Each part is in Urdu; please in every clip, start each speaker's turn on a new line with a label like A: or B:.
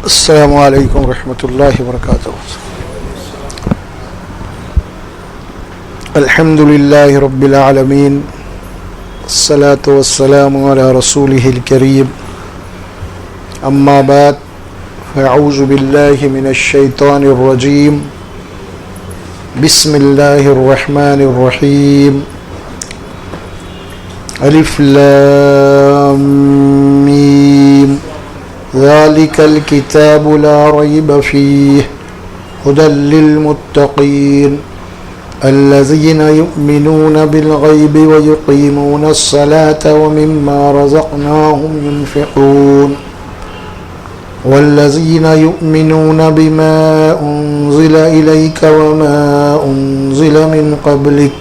A: السلام علیکم ورحمۃ اللہ وبرکاتہ۔ الحمد للہ رب العالمین، الصلاة والسلام علی رسولہ الکریم، اما بعد فاعوذ باللہ من الشیطان الرجیم، بسم اللہ الرحمن الرحیم، الف لام میم، ذلك الكتاب لا ريب فيه هدى للمتقين الذين يؤمنون بالغيب ويقيمون الصلاة ومما رزقناهم ينفقون والذين يؤمنون بما أنزل إليك وما أنزل من قبلك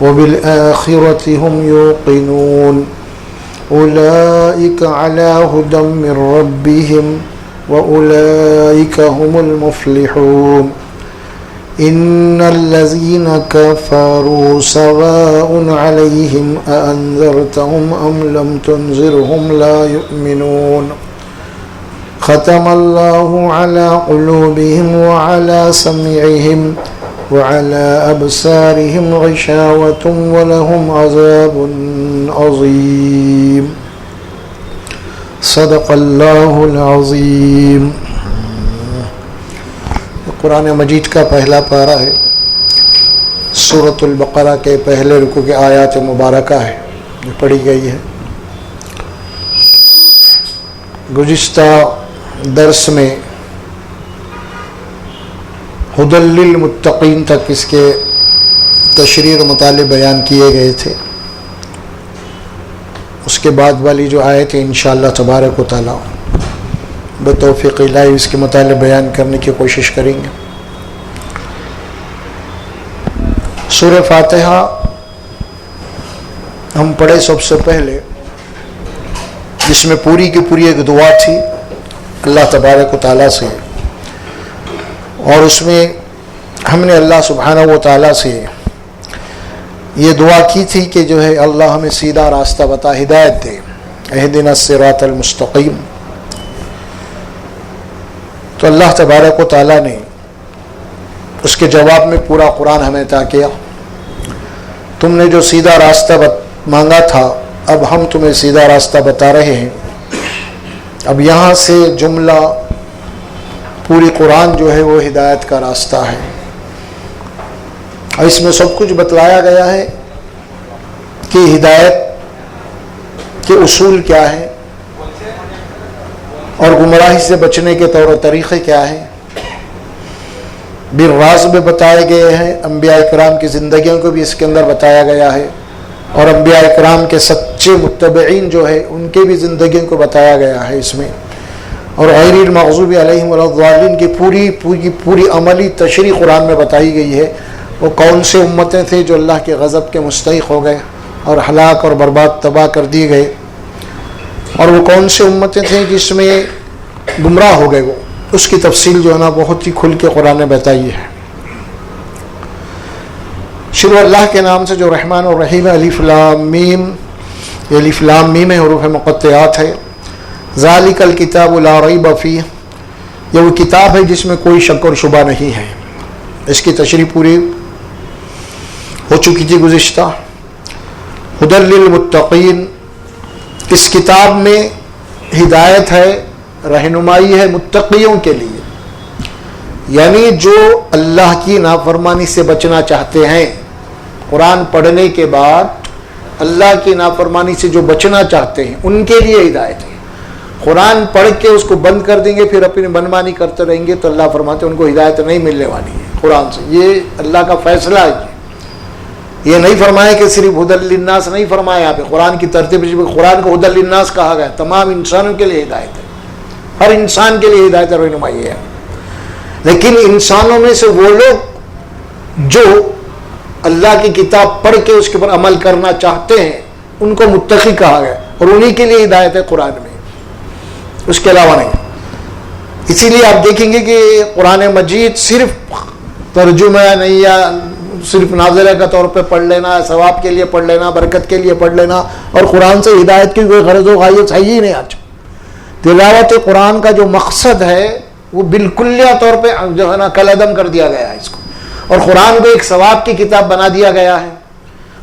A: وبالآخرة هم يوقنون أولئك على هدى من ربهم وأولئك هم المفلحون إن الذين كفروا سواء عليهم أأنذرتهم أم لم تنذرهم لا يؤمنون ختم الله على قلوبهم وعلى سمعهم وعلى أبصارهم غشاوة ولهم عذاب عظیم۔ صدق اللہ العظیم۔ قرآن مجید کا پہلا پارہ ہے، سورۃ البقرہ کے پہلے رکوع کے آیات مبارکہ ہے جو پڑھی گئی ہے۔ گزشتہ درس میں ہدی للمتقین تک اس کے تشریح و مطالب بیان کیے گئے تھے۔ اس کے بعد والی جو آیت ہے انشاءاللہ تبارک و تعالیٰ بتوفیق الہی اس کے مطالب بیان کرنے کی کوشش کریں گے۔ سورہ فاتحہ ہم پڑھے سب سے پہلے، جس میں پوری کی پوری ایک دعا تھی اللہ تبارک و تعالیٰ سے، اور اس میں ہم نے اللہ سبحانہ و تعالیٰ سے یہ دعا کی تھی کہ جو ہے اللہ ہمیں سیدھا راستہ بتا، ہدایت دے، اہدنا الصراط المستقیم۔ تو اللہ تبارک و تعالیٰ نے اس کے جواب میں پورا قرآن ہمیں عطا کیا۔ تم نے جو سیدھا راستہ مانگا تھا، اب ہم تمہیں سیدھا راستہ بتا رہے ہیں۔ اب یہاں سے جملہ پوری قرآن جو ہے وہ ہدایت کا راستہ ہے، اور اس میں سب کچھ بتلایا گیا ہے کہ ہدایت کے اصول کیا ہیں اور گمراہی سے بچنے کے طور و طریقے کیا ہیں۔ بالراز میں بتائے گئے ہیں، انبیاء اکرام کی زندگیوں کو بھی اس کے اندر بتایا گیا ہے، اور انبیاء اکرام کے سچے متبعین جو ہے ان کے بھی زندگیوں کو بتایا گیا ہے اس میں، اور غیر المغضوب علیہم ولا الضالین کی پوری عملی تشریح قرآن میں بتائی گئی ہے۔ وہ کون سے امتیں تھے جو اللہ کے غضب کے مستحق ہو گئے اور ہلاک اور برباد تباہ کر دیے گئے، اور وہ کون سے امتیں تھیں جس میں گمراہ ہو گئے، وہ اس کی تفصیل جو ہے نا بہت ہی کھل کے قرآن نے بتائی ہے۔ شروع اللہ کے نام سے جو رحمان اور رحیم، الف لام میم، یہ الف لام میم ہے، حروف مقطعات ہے۔ ذالک الکتاب لا ریب فیہ، یہ وہ کتاب ہے جس میں کوئی شک اور شبہ نہیں ہے۔ اس کی تشریح پوری ہو چکی تھی گزشتہ۔ ہدی للمتقین، اس کتاب میں ہدایت ہے، رہنمائی ہے متقیوں کے لیے، یعنی جو اللہ کی نافرمانی سے بچنا چاہتے ہیں۔ قرآن پڑھنے کے بعد اللہ کی نافرمانی سے جو بچنا چاہتے ہیں ان کے لیے ہدایت ہے۔ قرآن پڑھ کے اس کو بند کر دیں گے، پھر اپنی منمانی کرتے رہیں گے، تو اللہ فرماتے ہیں ان کو ہدایت نہیں ملنے والی ہے قرآن سے۔ یہ اللہ کا فیصلہ ہے۔ یہ نہیں فرمایا کہ صرف ہدی للناس نہیں فرمایا، یہاں پہ قرآن کی ترتیب، قرآن کو ہدی للناس کہا گیا، تمام انسانوں کے لیے ہدایت ہے، ہر انسان کے لیے ہدایت اور رہنمائی ہے۔ لیکن انسانوں میں سے وہ لوگ جو اللہ کی کتاب پڑھ کے اس کے اوپر عمل کرنا چاہتے ہیں ان کو متقی کہا گیا، اور انہی کے لیے ہدایت ہے قرآن میں، اس کے علاوہ نہیں۔ اسی لیے آپ دیکھیں گے کہ قرآن مجید صرف ترجمہ نہیں یا صرف نازلہ کا طور پہ پڑھ لینا، ثواب کے لیے پڑھ لینا، برکت کے لیے پڑھ لینا، اور قرآن سے ہدایت کی کوئی غرض و غایت ہے ہی نہیں آج۔ تلاوت قرآن کا جو مقصد ہے وہ بالکلیہ طور پہ جو ہے نا کالعدم کر دیا گیا ہے اس کو، اور قرآن کو ایک ثواب کی کتاب بنا دیا گیا ہے،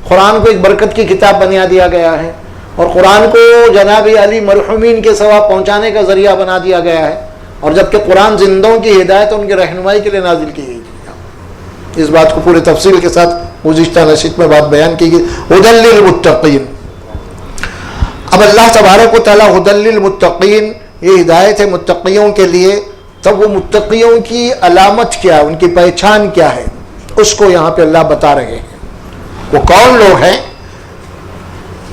A: قرآن کو ایک برکت کی کتاب بنا دیا گیا ہے، اور قرآن کو جناب علی مرحومین کے ثواب پہنچانے کا ذریعہ بنا دیا گیا ہے، اور جبکہ قرآن زندوں کی ہدایت ان کی رہنمائی کے لیے نازل کی گئی تھی۔ اس بات کو پورے تفصیل کے ساتھ گزشتہ نشست میں بات بیان کی گئی۔ ہدی للمتقین، اب اللہ تبارک و تعالیٰ ہدی للمتقین، یہ ہدایت ہے متقیوں کے لیے، تب وہ متقیوں کی علامت کیا ہے، ان کی پہچان کیا ہے، اس کو یہاں پہ اللہ بتا رہے ہیں۔ وہ کون لوگ ہیں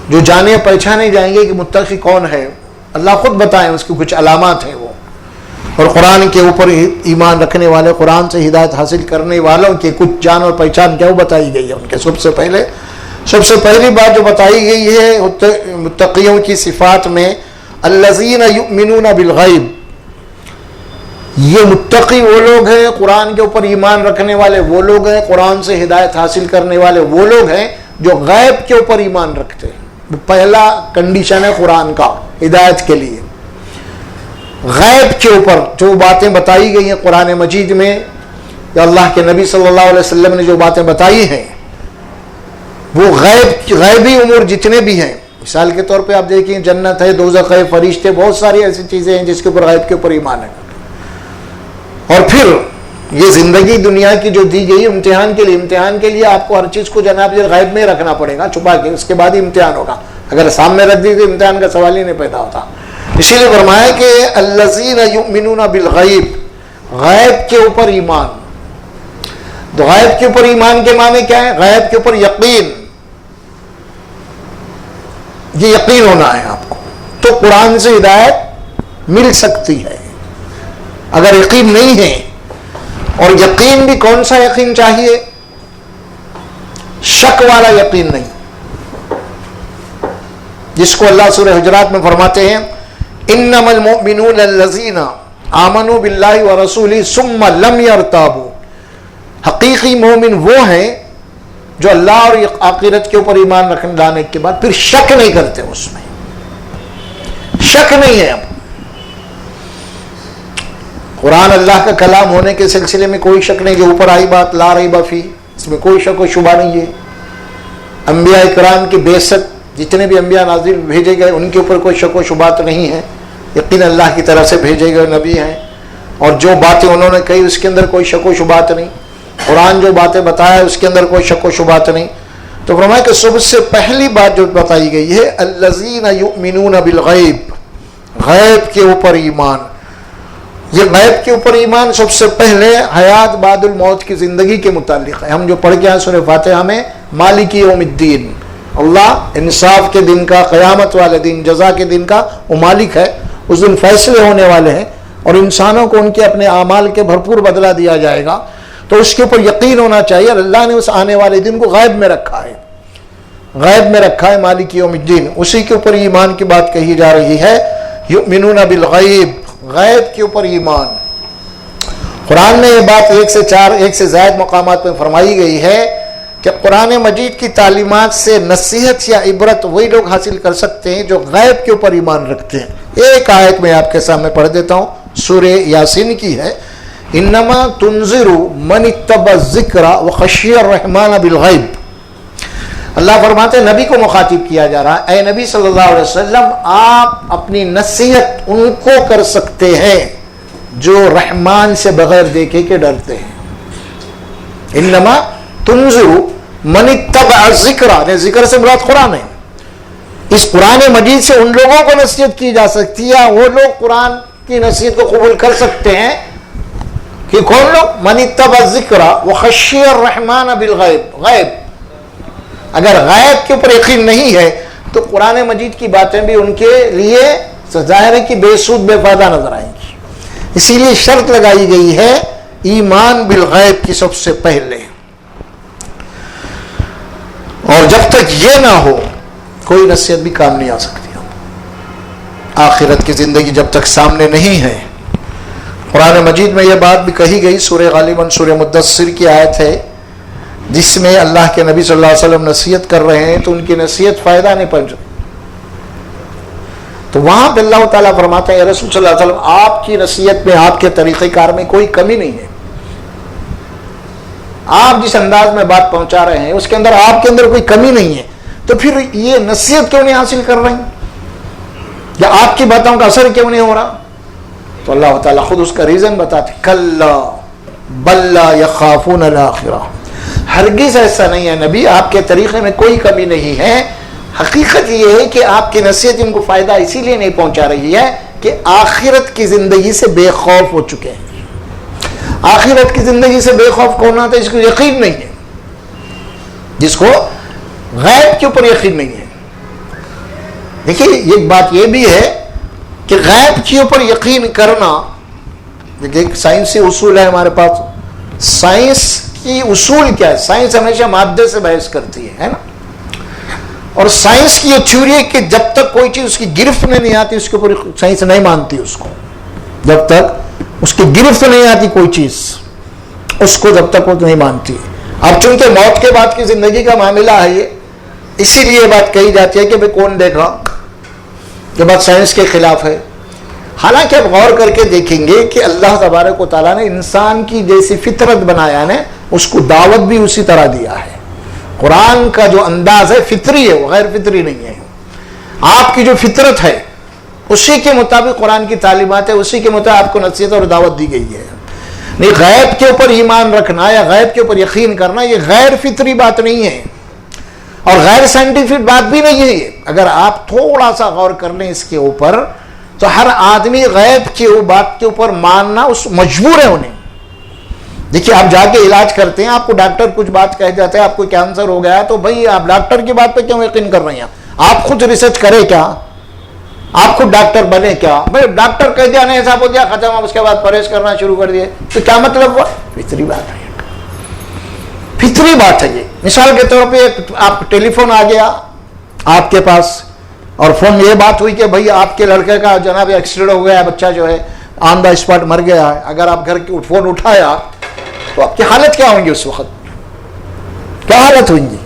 A: جو جانے پہچانے جائیں گے کہ متقی کون ہے، اللہ خود بتائیں، اس کی کچھ علامات ہیں وہ، اور قرآن کے اوپر ایمان رکھنے والے، قرآن سے ہدایت حاصل کرنے والوں کی کچھ جان اور پہچان کیا وہ بتائی گئی ہے۔ ان کے سب سے پہلی بات جو بتائی گئی ہے متقیوں کی صفات میں، الذین یؤمنون بالغیب، یہ متقی وہ لوگ ہیں، قرآن کے اوپر ایمان رکھنے والے وہ لوگ ہیں، قرآن سے ہدایت حاصل کرنے والے وہ لوگ ہیں جو غیب کے اوپر ایمان رکھتے ہیں۔ پہلا کنڈیشن ہے قرآن کا ہدایت کے لیے، غیب کے اوپر جو باتیں بتائی گئی ہیں قرآن مجید میں، یا اللہ کے نبی صلی اللہ علیہ وسلم نے جو باتیں بتائی ہیں، وہ غیبی امور جتنے بھی ہیں، مثال کے طور پہ آپ دیکھیں جنت ہے، دوزخ ہے، فرشتے، بہت ساری ایسی چیزیں ہیں جس کے اوپر غیب کے اوپر ایمان ہے۔ اور پھر یہ زندگی دنیا کی جو دی گئی امتحان کے لیے آپ کو ہر چیز کو جناب غیب میں رکھنا پڑے گا، چھپا کے، اس کے بعد ہی امتحان ہوگا۔ اگر سامنے رکھ دی تو امتحان کا سوال ہی نہیں پیدا ہوتا۔ اسی لیے فرمایا کہ الذین یؤمنون بالغیب، غیب کے اوپر ایمان۔ تو غیب کے اوپر ایمان کے معنی کیا ہے؟ غیب کے اوپر یقین، یہ یقین ہونا ہے آپ کو، تو قرآن سے ہدایت مل سکتی ہے۔ اگر یقین نہیں ہے، اور یقین بھی کون سا یقین چاہیے؟ شک والا یقین نہیں، جس کو اللہ سورہ حجرات میں فرماتے ہیں انما المؤمنون الذین آمنوا باللہ ورسولہ ثم لم یرتابوا، حقیقی مومن وہ ہیں جو اللہ اور آخرت کے اوپر ایمان رکھنے لانے کے بعد پھر شک نہیں کرتے، اس میں شک نہیں ہے۔ اب قرآن اللہ کا کلام ہونے کے سلسلے میں کوئی شک نہیں، جو اوپر آئی بات لا ریب فیہ، اس میں کوئی شک و شبہ نہیں ہے۔ انبیاء کرام کی بعثت، جتنے بھی انبیاء نازل بھیجے گئے ان کے اوپر کوئی شک و شبہات نہیں ہے، یقین اللہ کی طرف سے بھیجے گئے نبی ہیں، اور جو باتیں انہوں نے کہی اس کے اندر کوئی شک و شبہات نہیں، قرآن جو باتیں بتایا اس کے اندر کوئی شک و شبہات نہیں۔ تو فرمایا کہ سب سے پہلی بات جو بتائی گئی ہے الذین یؤمنون بالغیب، غیب کے اوپر ایمان۔ یہ غیب کے اوپر ایمان سب سے پہلے حیات بعد الموت کی زندگی کے متعلق ہے۔ ہم جو پڑھ کے ہیں سورہ فاتحہ میں مالک یوم الدین، اللہ انصاف کے دن کا، قیامت والے دن، جزا کے دن کا وہ مالک ہے، اس دن فیصلے ہونے والے ہیں اور انسانوں کو ان کے اپنے اعمال کے بھرپور بدلہ دیا جائے گا، تو اس کے اوپر یقین ہونا چاہیے۔ اللہ نے اس آنے والے دن کو غیب میں رکھا ہے، غیب میں رکھا ہے، مالک یوم الدین، اسی کے اوپر ایمان کی بات کہی جا رہی ہے۔ یؤمنون بالغیب، غیب کے اوپر ایمان۔ قرآن میں یہ بات ایک سے زائد مقامات میں فرمائی گئی ہے کہ قرآن مجید کی تعلیمات سے نصیحت یا عبرت وہی لوگ حاصل کر سکتے ہیں جو غیب کے اوپر ایمان رکھتے ہیں۔ ایک آیت میں آپ کے سامنے پڑھ دیتا ہوں، سورہ یاسین کی ہے، انما تنذر من اتبع الذکر وخشی الرحمن بالغیب۔ اللہ فرماتے ہیں نبی کو مخاطب کیا جا رہا ہے، اے نبی صلی اللہ علیہ وسلم، آپ اپنی نصیحت ان کو کر سکتے ہیں جو رحمان سے بغیر دیکھے کے ڈرتے ہیں۔ انما تنذر من اتبع الذکر، ذکر سے مراد قرآن ہے۔ اس قرآن مجید سے ان لوگوں کو نصیحت کی جا سکتی ہے، وہ لوگ قرآن کی نصیحت کو قبول کر سکتے ہیں کہ کون لوگ؟ من اتبع الذکر وخشی الرحمن بالغیب، غیب۔ اگر غیب کے اوپر یقین نہیں ہے تو قرآن مجید کی باتیں بھی ان کے لیے ظاہر ہے کہ بے سود بے فائدہ نظر آئیں گی۔ اسی لیے شرط لگائی گئی ہے ایمان بالغیب کی سب سے پہلے، اور جب تک یہ نہ ہو کوئی نصیحت بھی کام نہیں آ سکتی۔ آخرت کی زندگی جب تک سامنے نہیں ہے، قرآن مجید میں یہ بات بھی کہی گئی، سورہ غالباً سورہ مدثر کی آیت ہے جس میں اللہ کے نبی صلی اللہ علیہ وسلم نصیحت کر رہے ہیں، تو ان کی نصیحت فائدہ نہیں پہنچ، تو وہاں پہ اللہ تعالیٰ فرماتے ہیں رسول صلی اللہ علیہ وسلم آپ کی نصیحت میں آپ کے طریقہ کار میں کوئی کمی نہیں ہے، آپ جس انداز میں بات پہنچا رہے ہیں اس کے اندر آپ کے اندر کوئی کمی نہیں ہے، تو پھر یہ نصیحت کیوں نہیں حاصل کر رہے ہیں یا آپ کی باتوں کا اثر کیوں نہیں ہو رہا؟ تو اللہ تعالیٰ خود اس کا ریزن بتاتے کلا بل لا یخافون الآخرہ، ہرگز ایسا نہیں ہے نبی، آپ کے طریقے میں کوئی کمی نہیں ہے، حقیقت یہ ہے کہ آپ کی نصیحت ان کو فائدہ اسی لیے نہیں پہنچا رہی ہے کہ آخرت کی زندگی سے بے خوف ہو چکے ہیں۔ آخرت کی زندگی سے بے خوف کون آتا ہے؟ جس کو یقین نہیں ہے، جس کو غیب کے اوپر یقین نہیں ہے۔ دیکھیے ایک بات یہ بھی ہے کہ غیب کے اوپر یقین کرنا، ایک سائنسی اصول ہے ہمارے پاس، سائنس کی اصول کیا ہے؟ سائنس ہمیشہ مادے سے بحث کرتی ہے نا، اور سائنس کی یہ تھیوری ہے کہ جب تک کوئی چیز اس کی گرفت میں نہیں آتی اس کے اوپر سائنس نہیں مانتی اس کو، جب تک اس کی گرفت نہیں آتی کوئی چیز اس کو جب تک وہ نہیں مانتی۔ اب چونکہ موت کے بعد کی زندگی کا معاملہ ہے یہ، اسی لیے بات کہی جاتی ہے کہ بھئی کون دیکھا، یہ بات سائنس کے خلاف ہے۔ حالانکہ اب غور کر کے دیکھیں گے کہ اللہ تبارک و تعالیٰ نے انسان کی جیسی فطرت بنایا ہے اس کو دعوت بھی اسی طرح دیا ہے۔ قرآن کا جو انداز ہے فطری ہے، وہ غیر فطری نہیں ہے۔ آپ کی جو فطرت ہے اسی کے مطابق قرآن کی تعلیمات ہے، اسی کے مطابق آپ کو نصیحت اور دعوت دی گئی ہے۔ نہیں، غیب کے اوپر ایمان رکھنا یا غیب کے اوپر یقین کرنا یہ غیر فطری بات نہیں ہے اور غیر سائنٹیفک بات بھی نہیں ہے۔ اگر آپ تھوڑا سا غور کر لیں اس کے اوپر تو ہر آدمی غیب کی بات کے اوپر ماننا اس مجبور ہے انہیں۔ دیکھیے آپ جا کے علاج کرتے ہیں، آپ کو ڈاکٹر کچھ بات کہہ جاتے ہیں، آپ کو کینسر ہو گیا تو بھائی آپ ڈاکٹر کی بات پہ کیوں یقین کر رہے ہیں؟ آپ خود ریسرچ کریں کیا؟ آپ خود ڈاکٹر بنے کیا؟ بھائی ڈاکٹر کہہ دیا نہیں ایسا ہو گیا ختم، آپ اس کے بعد پرہیز کرنا شروع کر دیے تو کیا مطلب ہوا؟ فطری بات ہے، فطری بات ہے یہ۔ مثال کے طور پہ آپ ٹیلی فون آ گیا آپ کے پاس اور فون یہ بات ہوئی کہ بھائی آپ کے لڑکے کا جناب ایکسیڈنٹ ہو گیا، بچہ جو ہے آن دا اسپاٹ مر گیا ہے۔ اگر آپ گھر کی فون اٹھایا تو آپ کی حالت کیا ہوں گی؟ اس وقت کیا حالت ہوئی گی؟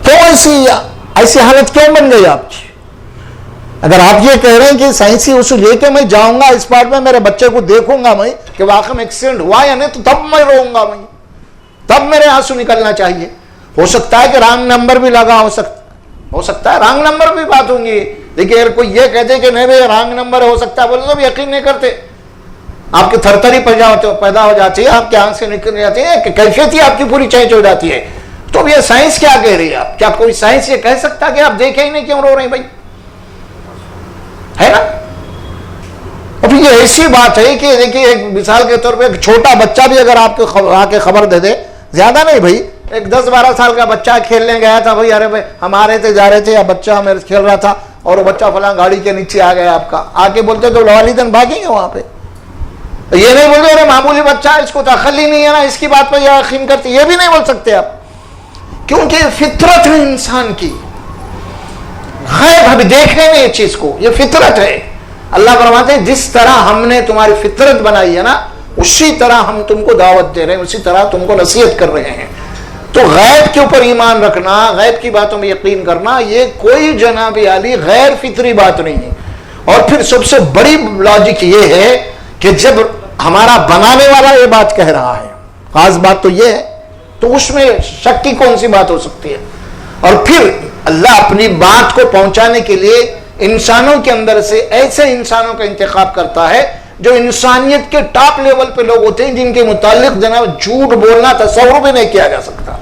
A: کیوں ایسی حالت کیوں بن گئی آپ کی؟ اگر آپ یہ کہہ رہے ہیں کہ سائنسی اصول یہ کہ میں جاؤں گا اسپاٹ میں میرے بچے کو دیکھوں گا میں کہ واقعی میں ایکسیڈنٹ ہوا یا نہیں، تو تب میں روؤں گا، میں تب میرے آنسو نکلنا چاہیے۔ ہو سکتا ہے کہ رانگ نمبر بھی لگا ہو سکتا ہے رانگ نمبر بھی بات ہوں گی، لیکن اگر کوئی یہ کہتے کہ نہیں بھائی رانگ نمبر ہو سکتا ہے بولے تو یقین نہیں کرتے، آپ کی تھرتھری پیدا ہو جاتی ہے، آپ کے آنکھ سے نکل جاتی ہے، کیفیت ہی آپ کی پوری چینج ہو جاتی ہے۔ تو یہ سائنس کیا کہہ رہی ہے؟ آپ کیا کوئی سائنس یہ کہہ سکتا کہ آپ دیکھیں ہی نہیں کیوں رو رہے ہیں بھائی؟ ہے نا؟ اور پھر یہ ایسی بات ہے کہ دیکھیے ایک مثال کے طور پہ ایک چھوٹا بچہ بھی اگر آپ کو آ کے خبر دے دے، زیادہ نہیں بھائی، ایک 10-12 سال کا بچہ کھیلنے گیا تھا بھائی، ارے بھائی ہم آ رہے تھے جا رہے تھے یا بچہ میرے کھیل رہا تھا اور وہ بچہ فلاں گاڑی کے نیچے آ گیا آپ کا، آ کے بولتے تو والدین بھاگیں گے وہاں پہ، یہ نہیں بولتے ارے معمولی بچہ ہے اس کو دخل ہی نہیں ہے نا اس کی بات پہ یقین کرتے، یہ بھی نہیں بول سکتے آپ، کیونکہ فطرت ہے انسان کی، غیب ابھی دیکھنے میں یہ چیز کو، یہ فطرت ہے۔ اللہ فرماتے ہیں جس طرح ہم نے تمہاری فطرت بنائی ہے نا اسی طرح ہم تم کو دعوت دے رہے ہیں، اسی طرح تم کو نصیحت کر رہے ہیں۔ تو غیب کے اوپر ایمان رکھنا، غیب کی باتوں میں یقین کرنا یہ کوئی جناب عالی غیر فطری بات نہیں ہے۔ اور پھر سب سے بڑی لاجک یہ ہے کہ جب ہمارا بنانے والا یہ بات کہہ رہا ہے، خاص بات تو یہ ہے، تو اس میں شک کی کون سی بات ہو سکتی ہے؟ اور پھر اللہ اپنی بات کو پہنچانے کے لیے انسانوں کے اندر سے ایسے انسانوں کا انتخاب کرتا ہے جو انسانیت کے ٹاپ لیول پہ لوگ ہوتے ہیں، جن کے متعلق جناب جھوٹ بولنا تصور بھی نہیں کیا جا سکتا،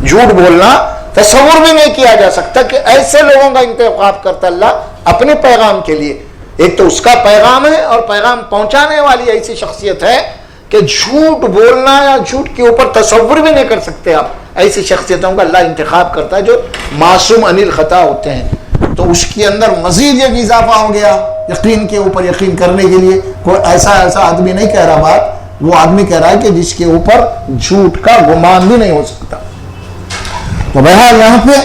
A: جھوٹ بولنا تصور بھی نہیں کیا جا سکتا کہ ایسے لوگوں کا انتخاب کرتا اللہ اپنے پیغام کے لیے۔ ایک تو اس کا پیغام ہے اور پیغام پہنچانے والی ایسی شخصیت ہے کہ جھوٹ بولنا یا جھوٹ کے اوپر تصور بھی نہیں کر سکتے آپ، ایسی شخصیتوں کا اللہ انتخاب کرتا ہے جو معصوم انل خطا ہوتے ہیں۔ تو اس کے اندر مزید ایک اضافہ ہو گیا یقین کے اوپر یقین کرنے کے لیے، کوئی ایسا آدمی نہیں کہہ رہا بات، وہ آدمی کہہ رہا ہے کہ جس کے اوپر جھوٹ کا گمان بھی نہیں ہو سکتا۔ تو بہرحال یہاں پہ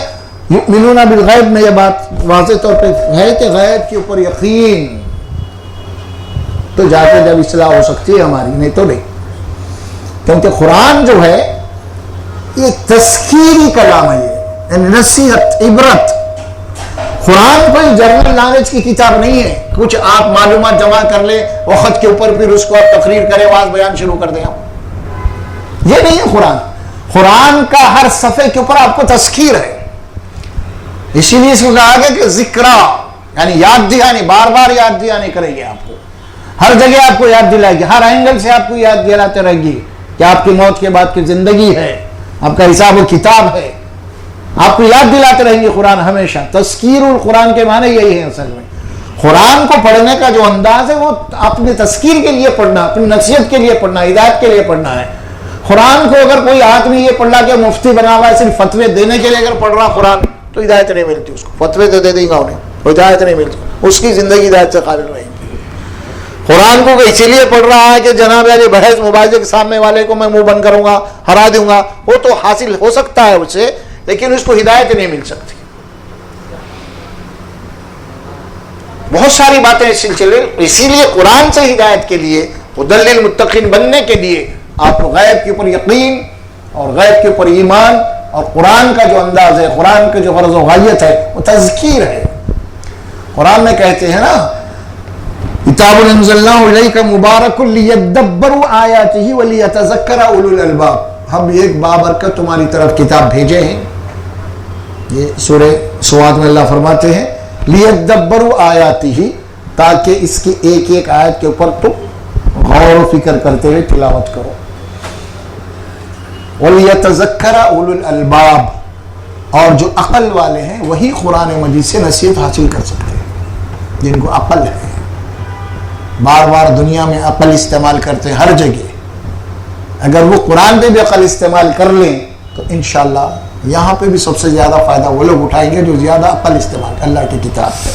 A: یؤمنون بالغیب میں یہ بات واضح طور پہ ہے کہ غیب کے اوپر یقین تو جا کے جب اصلاح ہو سکتی ہے ہماری، نہیں تو نہیں، کیونکہ قرآن جو ہے یہ تذکیری کلام ہے، یہ نصیحت عبرت، قرآن کوئی جنرل نالج کی کتاب نہیں ہے، کچھ آپ معلومات جمع کر لیں وقت کے اوپر، پھر اس کو آپ تقریر کریں، واز بیان شروع کر دیں. یہ نہیں ہے قرآن. قرآن کا ہر صفحے کے اوپر آپ کو تذکیر ہے. اسی لیے اس کو کہا گیا کہ ذکرہ، یعنی یاد دہانی، بار بار یاد دہانی کرے گی آپ کو، ہر جگہ آپ کو یاد دلائے گی، ہر اینگل سے آپ کو یاد دلاتے رہے گی کہ آپ کی موت کے بعد کی زندگی ہے، آپ کا حساب و کتاب ہے، آپ کو یاد دلاتے رہیں گے قرآن ہمیشہ. تذکیر القرآن کے معنی یہی ہے. اصل میں قرآن کو پڑھنے کا جو انداز ہے وہ اپنے تذکیر کے لیے پڑھنا، اپنی نصیحت کے لیے پڑھنا، ہدایت کے لیے پڑھنا ہے. قرآن کو اگر کوئی آدمی یہ پڑھ رہا کہ مفتی بنا ہوا ہے صرف فتوے دینے کے لیے اگر پڑھ رہا قرآن، تو ہدایت نہیں ملتی اس کو. فتوے تو دے دے گا انہیں، ہدایت نہیں ملتی، اس کی زندگی ہدایت سے خالی نہیں. قرآن کو اسی لیے پڑھ رہا ہے کہ جناب علی بحث مباحثے کے سامنے والے کو میں منہ بند کروں گا، ہرا دوں گا، وہ تو حاصل ہو سکتا ہے اسے، لیکن اس کو ہدایت نہیں مل سکتی. بہت ساری باتیں اس سلسلے. اسی لیے قرآن سے ہدایت کے لیے، ہدی للمتقین بننے کے لیے آپ کو غیب کے اوپر یقین اور غیب کے اوپر ایمان، اور قرآن کا جو انداز ہے، قرآن کا جو غرض و غایت ہے وہ تذکیر ہے. قرآن میں کہتے ہیں نا کتاب انزلناہ الیک مبارک لیدبروا آیاتہ ولیتذکر اولو الالباب. ہم ایک بابرکت تمہاری طرف کتاب بھیجے ہیں. یہ سورہ سواد میں اللہ فرماتے ہیں لیدبروا آیاتہ، تاکہ اس کی ایک ایک آیت کے اوپر تم غور و فکر کرتے ہوئے تلاوت کرو. وَلِيَتَذَكَّرَ أُولُو الْأَلْبَابِ، اور جو عقل والے ہیں وہی قرآن مجید سے نصیحت حاصل کر سکتے ہیں، جن کو عقل ہے. بار بار دنیا میں عقل استعمال کرتے ہیں ہر جگہ. اگر وہ قرآن پہ بھی عقل استعمال کر لیں تو انشاءاللہ یہاں پہ بھی سب سے زیادہ فائدہ وہ لوگ اٹھائیں گے جو زیادہ عقل استعمال کریں اللہ کی کتاب پہ.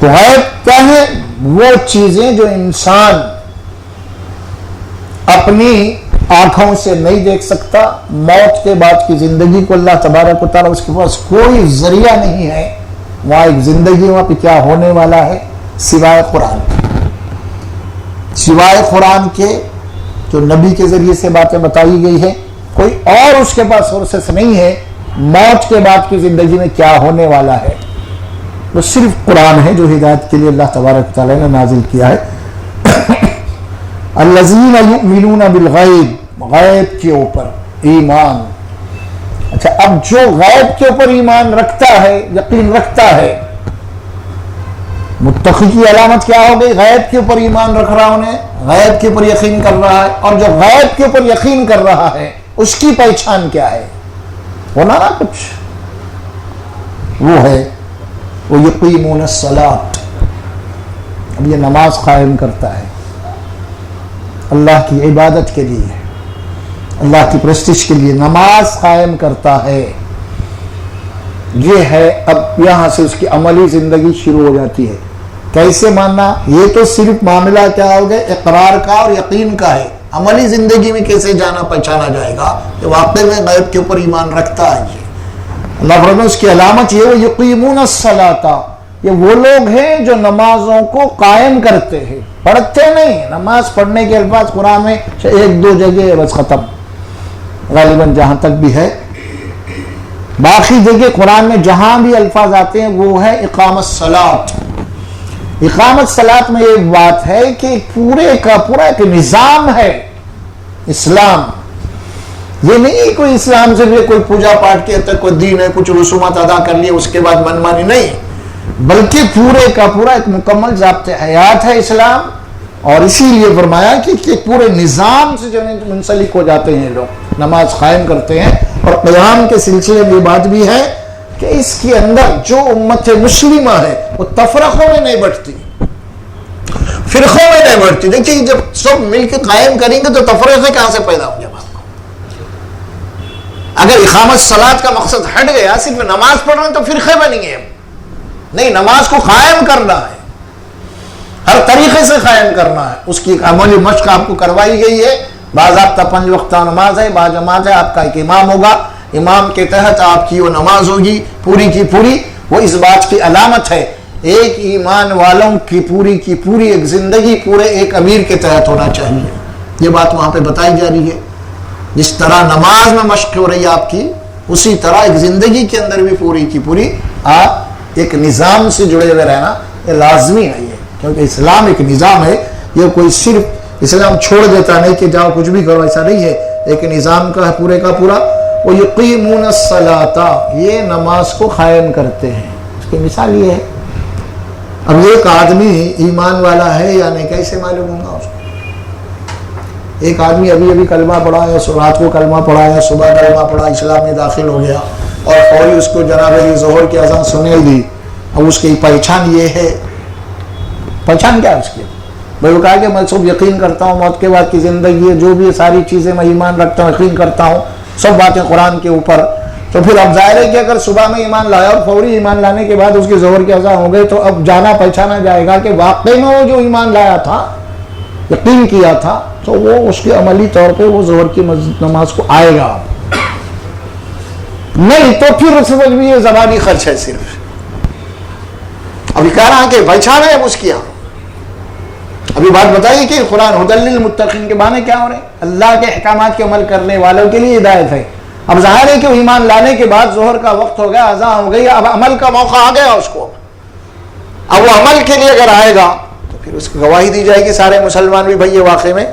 A: تو غیب کیا ہے؟ وہ چیزیں جو انسان اپنی آنکھوں سے نہیں دیکھ سکتا. موت کے بعد کی زندگی کو اللہ تبارک و تعالیٰ، اس کے پاس کوئی ذریعہ نہیں ہے وہاں ایک زندگی وہاں پہ کیا ہونے والا ہے سوائے قرآن کے. سوائے قرآن کے جو نبی کے ذریعے سے باتیں بتائی گئی ہے، کوئی اور اس کے پاس سورسز نہیں ہے موت کے بعد کی زندگی میں کیا ہونے والا ہے. وہ صرف قرآن ہے جو ہدایت کے لیے اللہ تبارک و تعالیٰ نے نازل کیا ہے. الذین یؤمنون بالغیب، غیب کے اوپر ایمان. اچھا، اب جو غیب کے اوپر ایمان رکھتا ہے، یقین رکھتا ہے، متقی کی علامت کیا ہو گئی؟ غیب کے اوپر ایمان رکھ رہا انہیں، غیب کے اوپر یقین کر رہا ہے. اور جو غیب کے اوپر یقین کر رہا ہے اس کی پہچان کیا ہے؟ ہونا نا کچھ وہ ہے وہ یقیمون الصلاۃ. اب یہ نماز قائم کرتا ہے اللہ کی عبادت کے لیے، اللہ کی پرستش کے لیے نماز قائم کرتا ہے. یہ ہے اب یہاں سے اس کی عملی زندگی شروع ہو جاتی ہے. کیسے ماننا؟ یہ تو صرف معاملہ کیا ہو گیا اقرار کا اور یقین کا ہے. عملی زندگی میں کیسے جانا پہچانا جائے گا کہ واقعی میں غیب کے اوپر ایمان رکھتا ہے. یہ اللہ فرماتا ہے اس کی علامت یہ وہ یقیمون الصلاۃ، یہ وہ لوگ ہیں جو نمازوں کو قائم کرتے ہیں، پڑھتے نہیں. نماز پڑھنے کے الفاظ قرآن میں ایک دو جگہ بس ختم، غالباً جہاں تک بھی ہے. باقی جگہ قرآن میں جہاں بھی الفاظ آتے ہیں وہ ہے اقامت الصلاۃ. اقامت صلاۃ میں یہ بات ہے کہ پورے کا پورا ایک نظام ہے اسلام. یہ نہیں کوئی اسلام سے بھی کوئی پوجا پاٹ کے تک کوئی دین ہے، کچھ رسومات ادا کر لیے اس کے بعد من مانی نہیں، بلکہ پورے کا پورا ایک مکمل ضابط حیات ہے اسلام. اور اسی لیے فرمایا کہ پورے نظام سے جو منسلک ہو جاتے ہیں لوگ، نماز قائم کرتے ہیں. اور قیام کے سلسلے میں بات بھی ہے کہ اس کے اندر جو امت مسلمہ ہے وہ تفرقوں میں نہیں بٹتی، فرقوں میں نہیں بٹتی. دیکھیے جب سب مل کے قائم کریں گے تو تفرقے کہاں سے پیدا ہوں گے؟ اگر اقامت صلاۃ کا مقصد ہٹ گیا، صرف نماز پڑھ رہے ہیں تو فرقے بنیں گے. نہیں، نماز کو قائم کرنا ہے، ہر طریقے سے قائم کرنا ہے. اس کی ایک عملی مشق آپ کو کروائی گئی ہے. باضابطہ 5 وقتہ نماز ہے، با جماعت ہے، آپ کا ایک امام ہوگا، امام کے تحت آپ کی وہ نماز ہوگی پوری کی پوری. وہ اس بات کی علامت ہے ایک ایمان والوں کی پوری ایک زندگی پورے ایک امیر کے تحت ہونا چاہیے. یہ بات وہاں پہ بتائی جا رہی ہے. جس طرح نماز میں مشق ہو رہی ہے آپ کی، اسی طرح ایک زندگی کے اندر بھی پوری کی پوری آپ ایک نظام سے جڑے ہوئے رہنا یہ لازمی ہے، یہ کیونکہ اسلام ایک نظام ہے، یہ کوئی صرف اسلام چھوڑ دیتا نہیں کہ جاؤ کچھ بھی کرو، ایسا نہیں ہے، ایک نظام کا ہے پورے کا پورا۔ وَيُقِيمُونَ الصَّلَاةَ، یہ نماز کو قائم کرتے ہیں۔ اس کی مثال یہ ہے، اب ایک آدمی ایمان والا ہے یا نہیں کیسے معلوم ہوگا اس کو؟ ایک آدمی ابھی کلمہ پڑھا ہے، رات کو کلمہ پڑھا ہے، صبح کلمہ پڑھا، اسلام میں داخل ہو گیا اور فوری اس کو جناب علی ظہر کی اذان سنائی دی، اب اس کی پہچان یہ ہے، پہچان کیا ہے اس کی؟ بھائی وہ کہا کہ میں سب یقین کرتا ہوں موت کے بعد کی زندگی ہے، جو بھی ساری چیزیں میں ایمان رکھتا ہوں، یقین کرتا ہوں، سب باتیں قرآن کے اوپر۔ تو پھر اب ظاہر ہے کہ اگر صبح میں ایمان لایا اور فوری ایمان لانے کے بعد اس کی ظہر کی اذان ہو گئی تو اب جانا پہچانا جائے گا کہ واقعی میں وہ جو ایمان لایا تھا، یقین کیا تھا، تو وہ اس کے عملی طور پہ وہ ظہر کی نماز کو آئے گا، نہیں تو پھر سمجھ بھی یہ زبانی خرچ ہے صرف۔ ابھی کہہ رہا کہ پہچانا ہے اس کی، ابھی بات بتائیے کہ قرآن ھدی للمتقین کے معنی کیا ہو رہے ہیں؟ اللہ کے احکامات کے عمل کرنے والوں کے لیے ہدایت ہے۔ اب ظاہر ہے کہ ایمان لانے کے بعد ظہر کا وقت ہو گیا، اذان ہو گئی، اب عمل کا موقع آ گیا اس کو، اب وہ عمل کے لیے اگر آئے گا تو پھر اس کی گواہی دی جائے گی سارے مسلمان بھی، بھائی یہ واقعے میں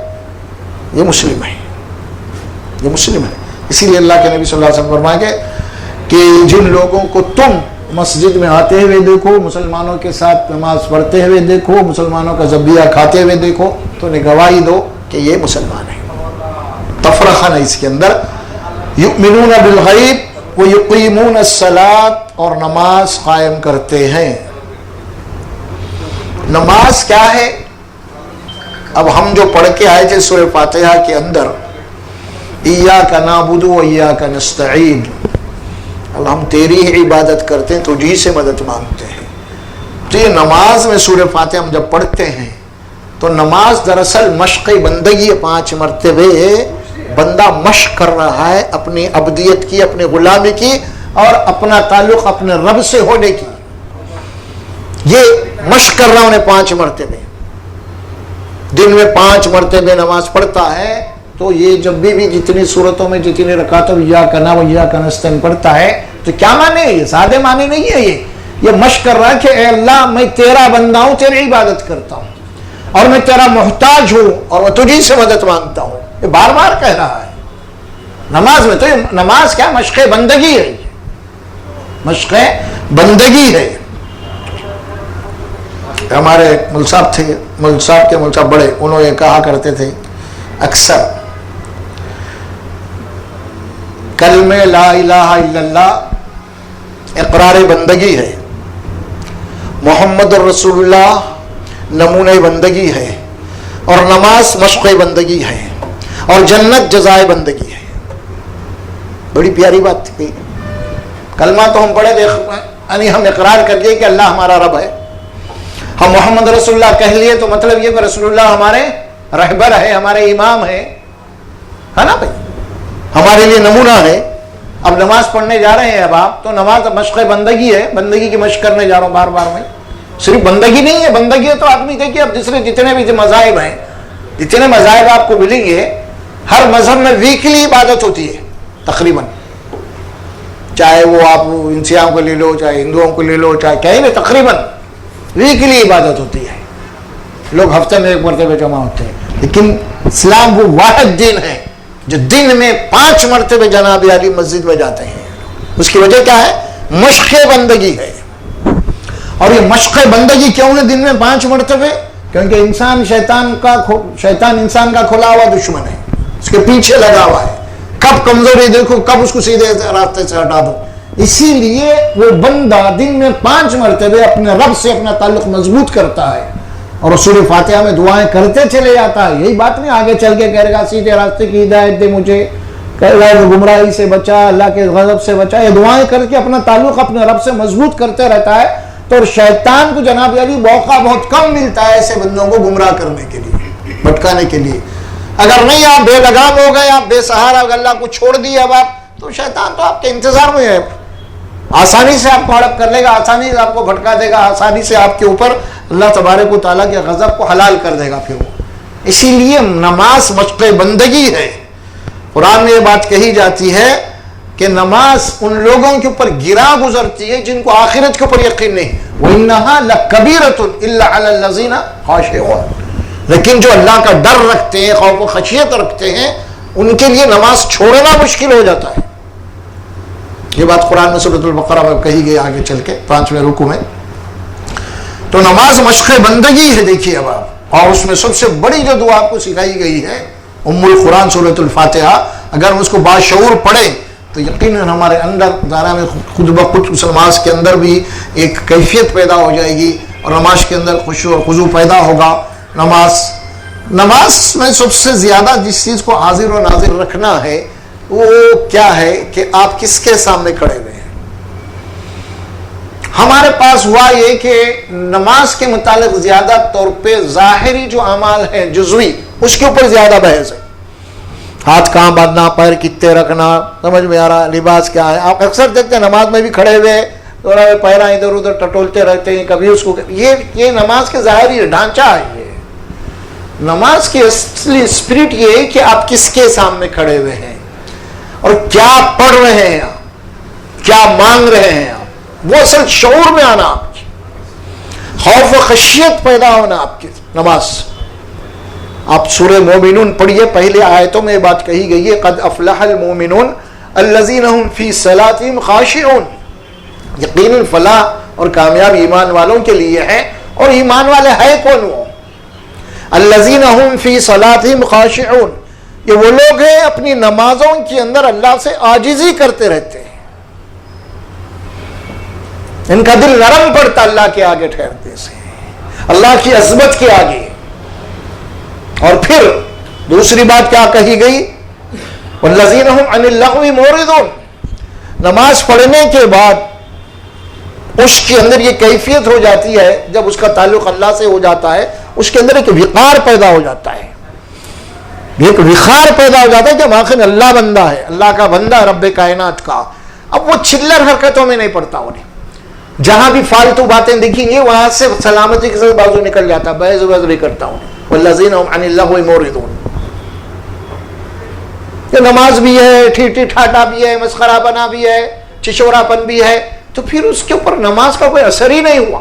A: یہ مسلم ہے، یہ مسلم ہے۔ اسی لیے اللہ کے نبی صلی اللہ علیہ وسلم فرمائے کہ جن لوگوں کو تم مسجد میں آتے ہوئے دیکھو، مسلمانوں کے ساتھ نماز پڑھتے ہوئے دیکھو، مسلمانوں کا ذبیحہ کھاتے ہوئے دیکھو، تو انہیں گواہی دو کہ یہ مسلمان ہے۔ تفرقہ نہیں اس کے اندر، یؤمنون بالغیب ویقیمون الصلاۃ، اور نماز قائم کرتے ہیں۔ نماز کیا ہے؟ اب ہم جو پڑھ کے آئے تھے سورہ فاتحہ کے اندر، ایاک نعبد و ایاک نستعین، اللہ ہم تیری ہی عبادت کرتے ہیں، تجھی سے مدد مانگتے ہیں۔ تو یہ نماز میں سورہ فاتحہ ہم جب پڑھتے ہیں تو نماز دراصل مشق بندگی، 5 مرتبے بندہ مشق کر رہا ہے اپنی عبدیت کی، اپنی غلامی کی، اور اپنا تعلق اپنے رب سے ہونے کی، یہ مشق کر رہا ہوں 5 مرتبے، دن میں 5 مرتبے نماز پڑھتا ہے، تو یہ جب بھی جتنی صورتوں میں جتنی رکعتوں ایاک نعبد و ایاک نستعین پڑھتا ہے تو کیا معنی ہے؟ یہ سادے معنی نہیں ہے، یہ مشق کر رہا ہے کہ اے اللہ میں تیرا بندہ ہوں، تیری عبادت کرتا ہوں، اور میں تیرا محتاج ہوں، اور میں تجھی سے مدد مانگتا ہوں، یہ بار بار کہہ رہا ہے نماز میں۔ تو یہ نماز کیا؟ مشق بندگی ہے، مشق بندگی ہے۔ ہمارے مول صاحب تھے، مول صاحب بڑے، انہوں نے کہا کرتے تھے اکثر، کلمہ لا الہ الا اللہ اقرار بندگی ہے، محمد الرسول اللہ نمونہ بندگی ہے، اور نماز مشق بندگی ہے، اور جنت جزائے بندگی ہے۔ بڑی پیاری بات تھی۔ کلمہ تو ہم پڑھے یعنی ہم اقرار کر لیے کہ اللہ ہمارا رب ہے، ہم محمد رسول اللہ کہہ لیے تو مطلب یہ کہ رسول اللہ ہمارے رہبر ہے، ہمارے امام ہے نا بھائی، ہمارے لیے نمونہ ہے۔ اب نماز پڑھنے جا رہے ہیں، اب آپ تو نماز مشق بندگی ہے، بندگی کی مشق کرنے جا رہا ہوں بار بار میں، صرف بندگی نہیں ہے، بندگی ہے تو آدمی دیکھیے اب دوسرے جتنے بھی مذاہب ہیں، جتنے مذاہب آپ کو ملیں گے، ہر مذہب میں ویکلی عبادت ہوتی ہے تقریباً، چاہے وہ آپ انسیاں کو لے لو، چاہے ہندوؤں کو لے لو، چاہے کہیں بھی تقریباً ویکلی عبادت ہوتی ہے، لوگ ہفتے میں 1 مرتبہ جمع ہوتے ہیں۔ لیکن اسلام وہ واحد دین ہے جو دن میں 5 مرتبہ جناب علی مسجد میں جاتے ہیں۔ اس کی وجہ کیا ہے؟ مشق بندگی ہے۔ اور یہ مشق بندگی کیوں ہے دن میں 5 مرتبہ؟ کیونکہ شیطان انسان کا کھلا ہوا دشمن ہے، اس کے پیچھے لگا ہوا ہے، کب کمزوری دیکھو، کب اس کو سیدھے راستے سے ہٹا دو۔ اسی لیے وہ بندہ دن میں 5 مرتبہ اپنے رب سے اپنا تعلق مضبوط کرتا ہے، اور سورہ فاتحہ میں دعائیں کرتے چلے جاتا ہے۔ یہی بات نہیں آگے چل کے کہے گا سیدھے راستے کی ہدایت دے مجھے، کہے گا گمراہی سے بچا، اللہ کے غضب سے بچا، یہ دعائیں کر کے اپنا تعلق اپنے رب سے مضبوط کرتے رہتا ہے۔ تو شیطان کو جناب علی موقع بہت کم ملتا ہے ایسے بندوں کو گمراہ کرنے کے لیے، بھٹکانے کے لیے۔ اگر نہیں آپ بے لگام ہو گئے، آپ بے سہارا، اللہ کو چھوڑ دیے اب آپ، تو شیطان تو آپ کے انتظار میں ہے، آسانی سے آپ کو ہڑپ کر لے گا، آسانی سے آپ کو بھٹکا دے گا، آسانی سے آپ کے اوپر اللہ تبارک و تعالیٰ کے غضب کو حلال کر دے گا پھر وہ۔ اسی لیے نماز مشق بندگی ہے۔ قرآن میں یہ بات کہی جاتی ہے کہ نماز ان لوگوں کے اوپر گرا گزرتی ہے جن کو آخرت کے اوپر یقین نہیں. وَإِنَّهَا لَكَبِيرَةٌ إِلَّا عَلَى الَّذِينَ خَاشِعُونَ. لیکن جو اللہ کا ڈر رکھتے ہیں، خوف و خشیت رکھتے ہیں، ان کے لیے نماز چھوڑنا مشکل ہو جاتا ہے. یہ بات قرآن میں سورۃ البقرہ میں کہی گئی آگے چل کے 5ویں رکوع میں. تو نماز مشق بندگی ہے. دیکھیے اب آپ، اور اس میں سب سے بڑی جو دعا آپ کو سکھائی گئی ہے ام القرآن سورۃ الفاتحہ، اگر ہم اس کو باشعور پڑھیں تو یقیناً ہمارے اندر ذرا میں خود بخود اس نماز کے اندر بھی ایک کیفیت پیدا ہو جائے گی، اور نماز کے اندر خشوع اور خضوع پیدا ہوگا. نماز میں سب سے زیادہ جس چیز کو حاضر و ناظر رکھنا ہے وہ کیا ہے کہ آپ کس کے سامنے کھڑے ہوئے ہیں. ہمارے پاس ہوا یہ کہ نماز کے متعلق زیادہ طور پہ ظاہری جو اعمال ہیں جزوی، اس کے اوپر زیادہ بحث ہے. ہاتھ کہاں باندھنا، پیر کتنے رکھنا، سمجھ میں آ رہا، لباس کیا ہے. آپ اکثر دیکھتے ہیں نماز میں بھی کھڑے ہوئے پیرا ادھر ادھر ٹٹولتے رہتے ہیں، کبھی اس کو یہ نماز کے ظاہری ڈھانچہ ہے. یہ نماز کی اصلی اسپرٹ یہ ہے کہ آپ کس کے سامنے کھڑے ہوئے ہیں اور کیا پڑھ رہے ہیں، کیا مانگ رہے ہیں. وہ اصل شعور میں آنا، آپ کی خوف و خشیت پیدا ہونا آپ کی نماز. آپ سورہ مومنون پڑھیے، پہلے آیتوں میں یہ بات کہی گئی ہے، قد افلح المومنون الذین هم فی صلاتهم خاشعون. یقیناً فلاح اور کامیاب ایمان والوں کے لیے ہے. اور ایمان والے ہے کون؟ وہ الذین هم فی صلاتهم خاشعون، یہ وہ لوگ ہیں اپنی نمازوں کے اندر اللہ سے عاجزی کرتے رہتے ہیں. ان کا دل نرم پڑتا اللہ کے آگے ٹھہرتے سے، اللہ کی عظمت کے آگے. اور پھر دوسری بات کیا کہی گئی؟ والذین هم عن اللغو معرضون. نماز پڑھنے کے بعد اس کے اندر یہ کیفیت ہو جاتی ہے، جب اس کا تعلق اللہ سے ہو جاتا ہے، اس کے اندر ایک وقار پیدا ہو جاتا ہے، ایک وقار پیدا ہو جاتا ہے کہ آخر اللہ بندہ ہے، اللہ کا بندہ ہے، رب کائنات کا. اب وہ چلر حرکتوں میں نہیں پڑتا. انہیں جہاں بھی فالتو باتیں دکھیں گی وہاں سے سلامتی کے ساتھ بازو نکل جاتا، بحث نہیں کرتا ہوں. والذین هم عن اللغو معرضون. یہ نماز بھی ہے، ٹھیٹھی ٹھاٹا بھی ہے، مسخرہ بنا بھی ہے، چشورا پن بھی ہے، تو پھر اس کے اوپر نماز کا کوئی اثر ہی نہیں ہوا.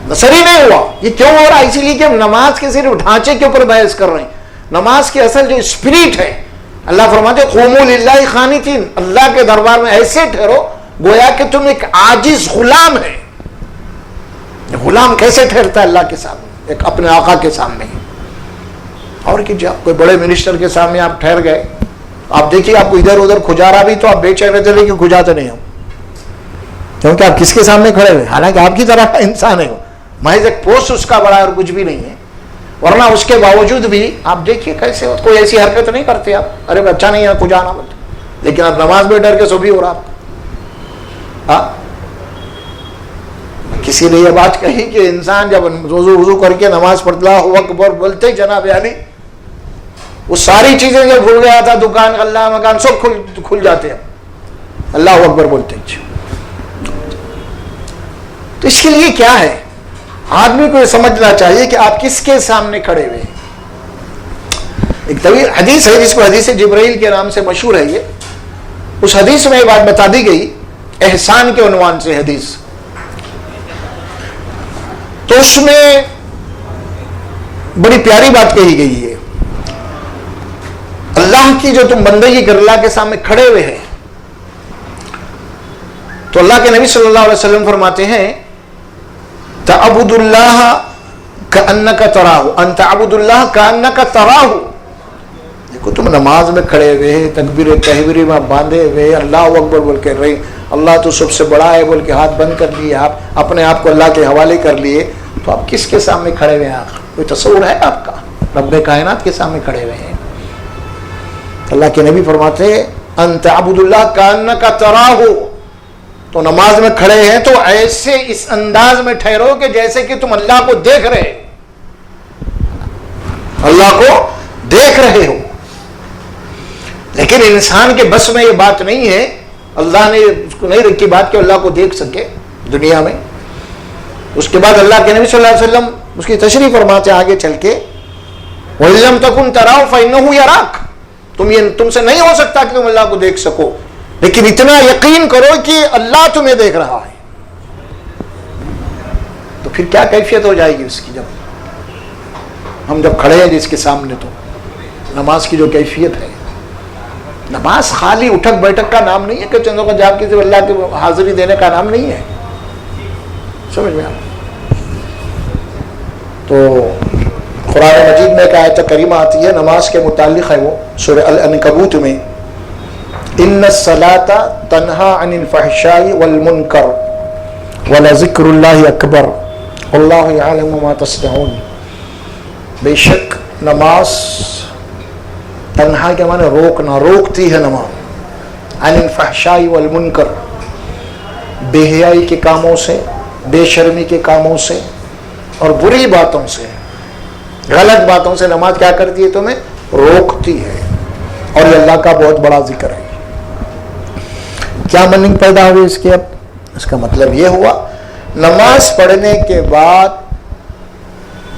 A: اثر ہی نہیں ہوا. یہ کیوں ہو رہا ہے؟ اسی لیے کہ ہم نماز کے صرف ڈھانچے کے اوپر بحث کر رہے ہیں. نماز کی اصل جو اسپرٹ ہے، اللہ فرماتے قوموا للہ قانتین، اللہ کے دربار میں ایسے ٹھہرو گویا کہ تم ایک عاجز غلام ہے. غلام کیسے ٹھہرتا ہے اللہ کے سامنے؟ ایک اپنے آقا کے سامنے. اور کہ جب کوئی بڑے منسٹر کے سامنے آپ ٹھہر گئے، آپ دیکھیے آپ کو ادھر ادھر کھجارا بھی تو آپ بے چین رہتے، لیکن کھجاتے نہیں ہو، کیونکہ آپ کس کے سامنے کھڑے ہوئے؟ حالانکہ آپ کی طرح کا انسان ہے، محض ایک پوسٹ اس کا بڑا ہے اور کچھ بھی نہیں ہے. ورنہ اس کے باوجود بھی آپ دیکھیے کیسے کوئی ایسی حرکت نہیں کرتے آپ، ارے اچھا نہیں ہے کھجانا بولتے، لیکن آپ نماز میں ڈر کے سو بھی ہو رہا آپ. کسی نے یہ بات کہی کہ انسان جب وضو کر کے نماز پڑھتا اللہ اکبر بولتے جناب علی، وہ ساری چیزیں جو بھول گیا تھا، دکان غلہ مکان سب کھل جاتے ہیں اللہ اکبر بولتے. تو اس کے لیے کیا ہے؟ آدمی کو یہ سمجھنا چاہیے کہ آپ کس کے سامنے کھڑے ہوئے ہیں. ایک طویل حدیث ہے جس کو حدیث جبرائیل کے نام سے مشہور ہے. یہ اس حدیث میں یہ بات بتا دی گئی، احسان کے عنوان سے حدیث. تو اس میں بڑی پیاری بات کہی گئی ہے، اللہ کی جو تم بندگی کر اللہ کے سامنے کھڑے ہوئے ہیں، تو اللہ کے نبی صلی اللہ علیہ وسلم فرماتے ہیں تعبد اللہ کأنک تراہ، ان تعبد اللہ کأنک تراہ. دیکھو تم نماز میں کھڑے ہوئے ہیں، تکبیر تحریری میں باندھے ہوئے، اللہ اکبر بول کے رہے، اللہ تو سب سے بڑا ہے بول کے ہاتھ بند کر لیے، آپ اپنے آپ کو اللہ کے حوالے کر لیے، تو آپ کس کے سامنے کھڑے ہوئے ہیں؟ کوئی تصور ہے آپ کا؟ رب کائنات کے سامنے کھڑے ہوئے ہیں. اللہ کے نبی فرماتے ہیں ان تعبد اللہ کأنک تراہ. تو نماز میں کھڑے ہیں تو ایسے اس انداز میں ٹھہرو کہ جیسے کہ تم اللہ کو دیکھ رہے، اللہ کو دیکھ رہے ہو. لیکن انسان کے بس میں یہ بات نہیں ہے، اللہ نے اس کو نہیں رکھی بات کہ اللہ کو دیکھ سکے دنیا میں. اس کے بعد اللہ کے نبی صلی اللہ علیہ وسلم اس کی تشریح فرماتے آگے چل کے وَإِن لَّمْ تَكُن تَرَاهُ فَإِنَّهُ يَرَاكَ. تم سے نہیں ہو سکتا کہ تم اللہ کو دیکھ سکو، لیکن اتنا یقین کرو کہ اللہ تمہیں دیکھ رہا ہے. تو پھر کیا کیفیت ہو جائے گی اس کی، جب ہم کھڑے ہیں جس کے سامنے. تو نماز کی جو کیفیت ہے، نماز خالی اٹھک بیٹھک کا نام نہیں ہے کہ چندوں کا جاب کسی اللہ کی حاضری دینے کا نام نہیں ہے. سمجھ میں آپ؟ تو قرآن مجید میں ایک آیت کریمہ آتی ہے نماز کے متعلق ہے، وہ سورہ العنکبوت میں، ان الصلاۃ تنہی عن الفحشاء والمنکر ولذکر اللہ اکبر واللہ یعلم ما تصنعون. بے شک نماز، تنہا کے معنی روکنا، روکتی ہے نماز، عن الفحشاء والمنکر، بے حیائی کے کاموں سے، بے شرمی کے کاموں سے اور بری باتوں سے، غلط باتوں سے نماز کیا کرتی ہے؟ تمہیں روکتی ہے. اور یہ اللہ کا بہت بڑا ذکر ہے. کیا میننگ پیدا ہوئی اس کے؟ اب اس کا مطلب یہ ہوا نماز پڑھنے کے بعد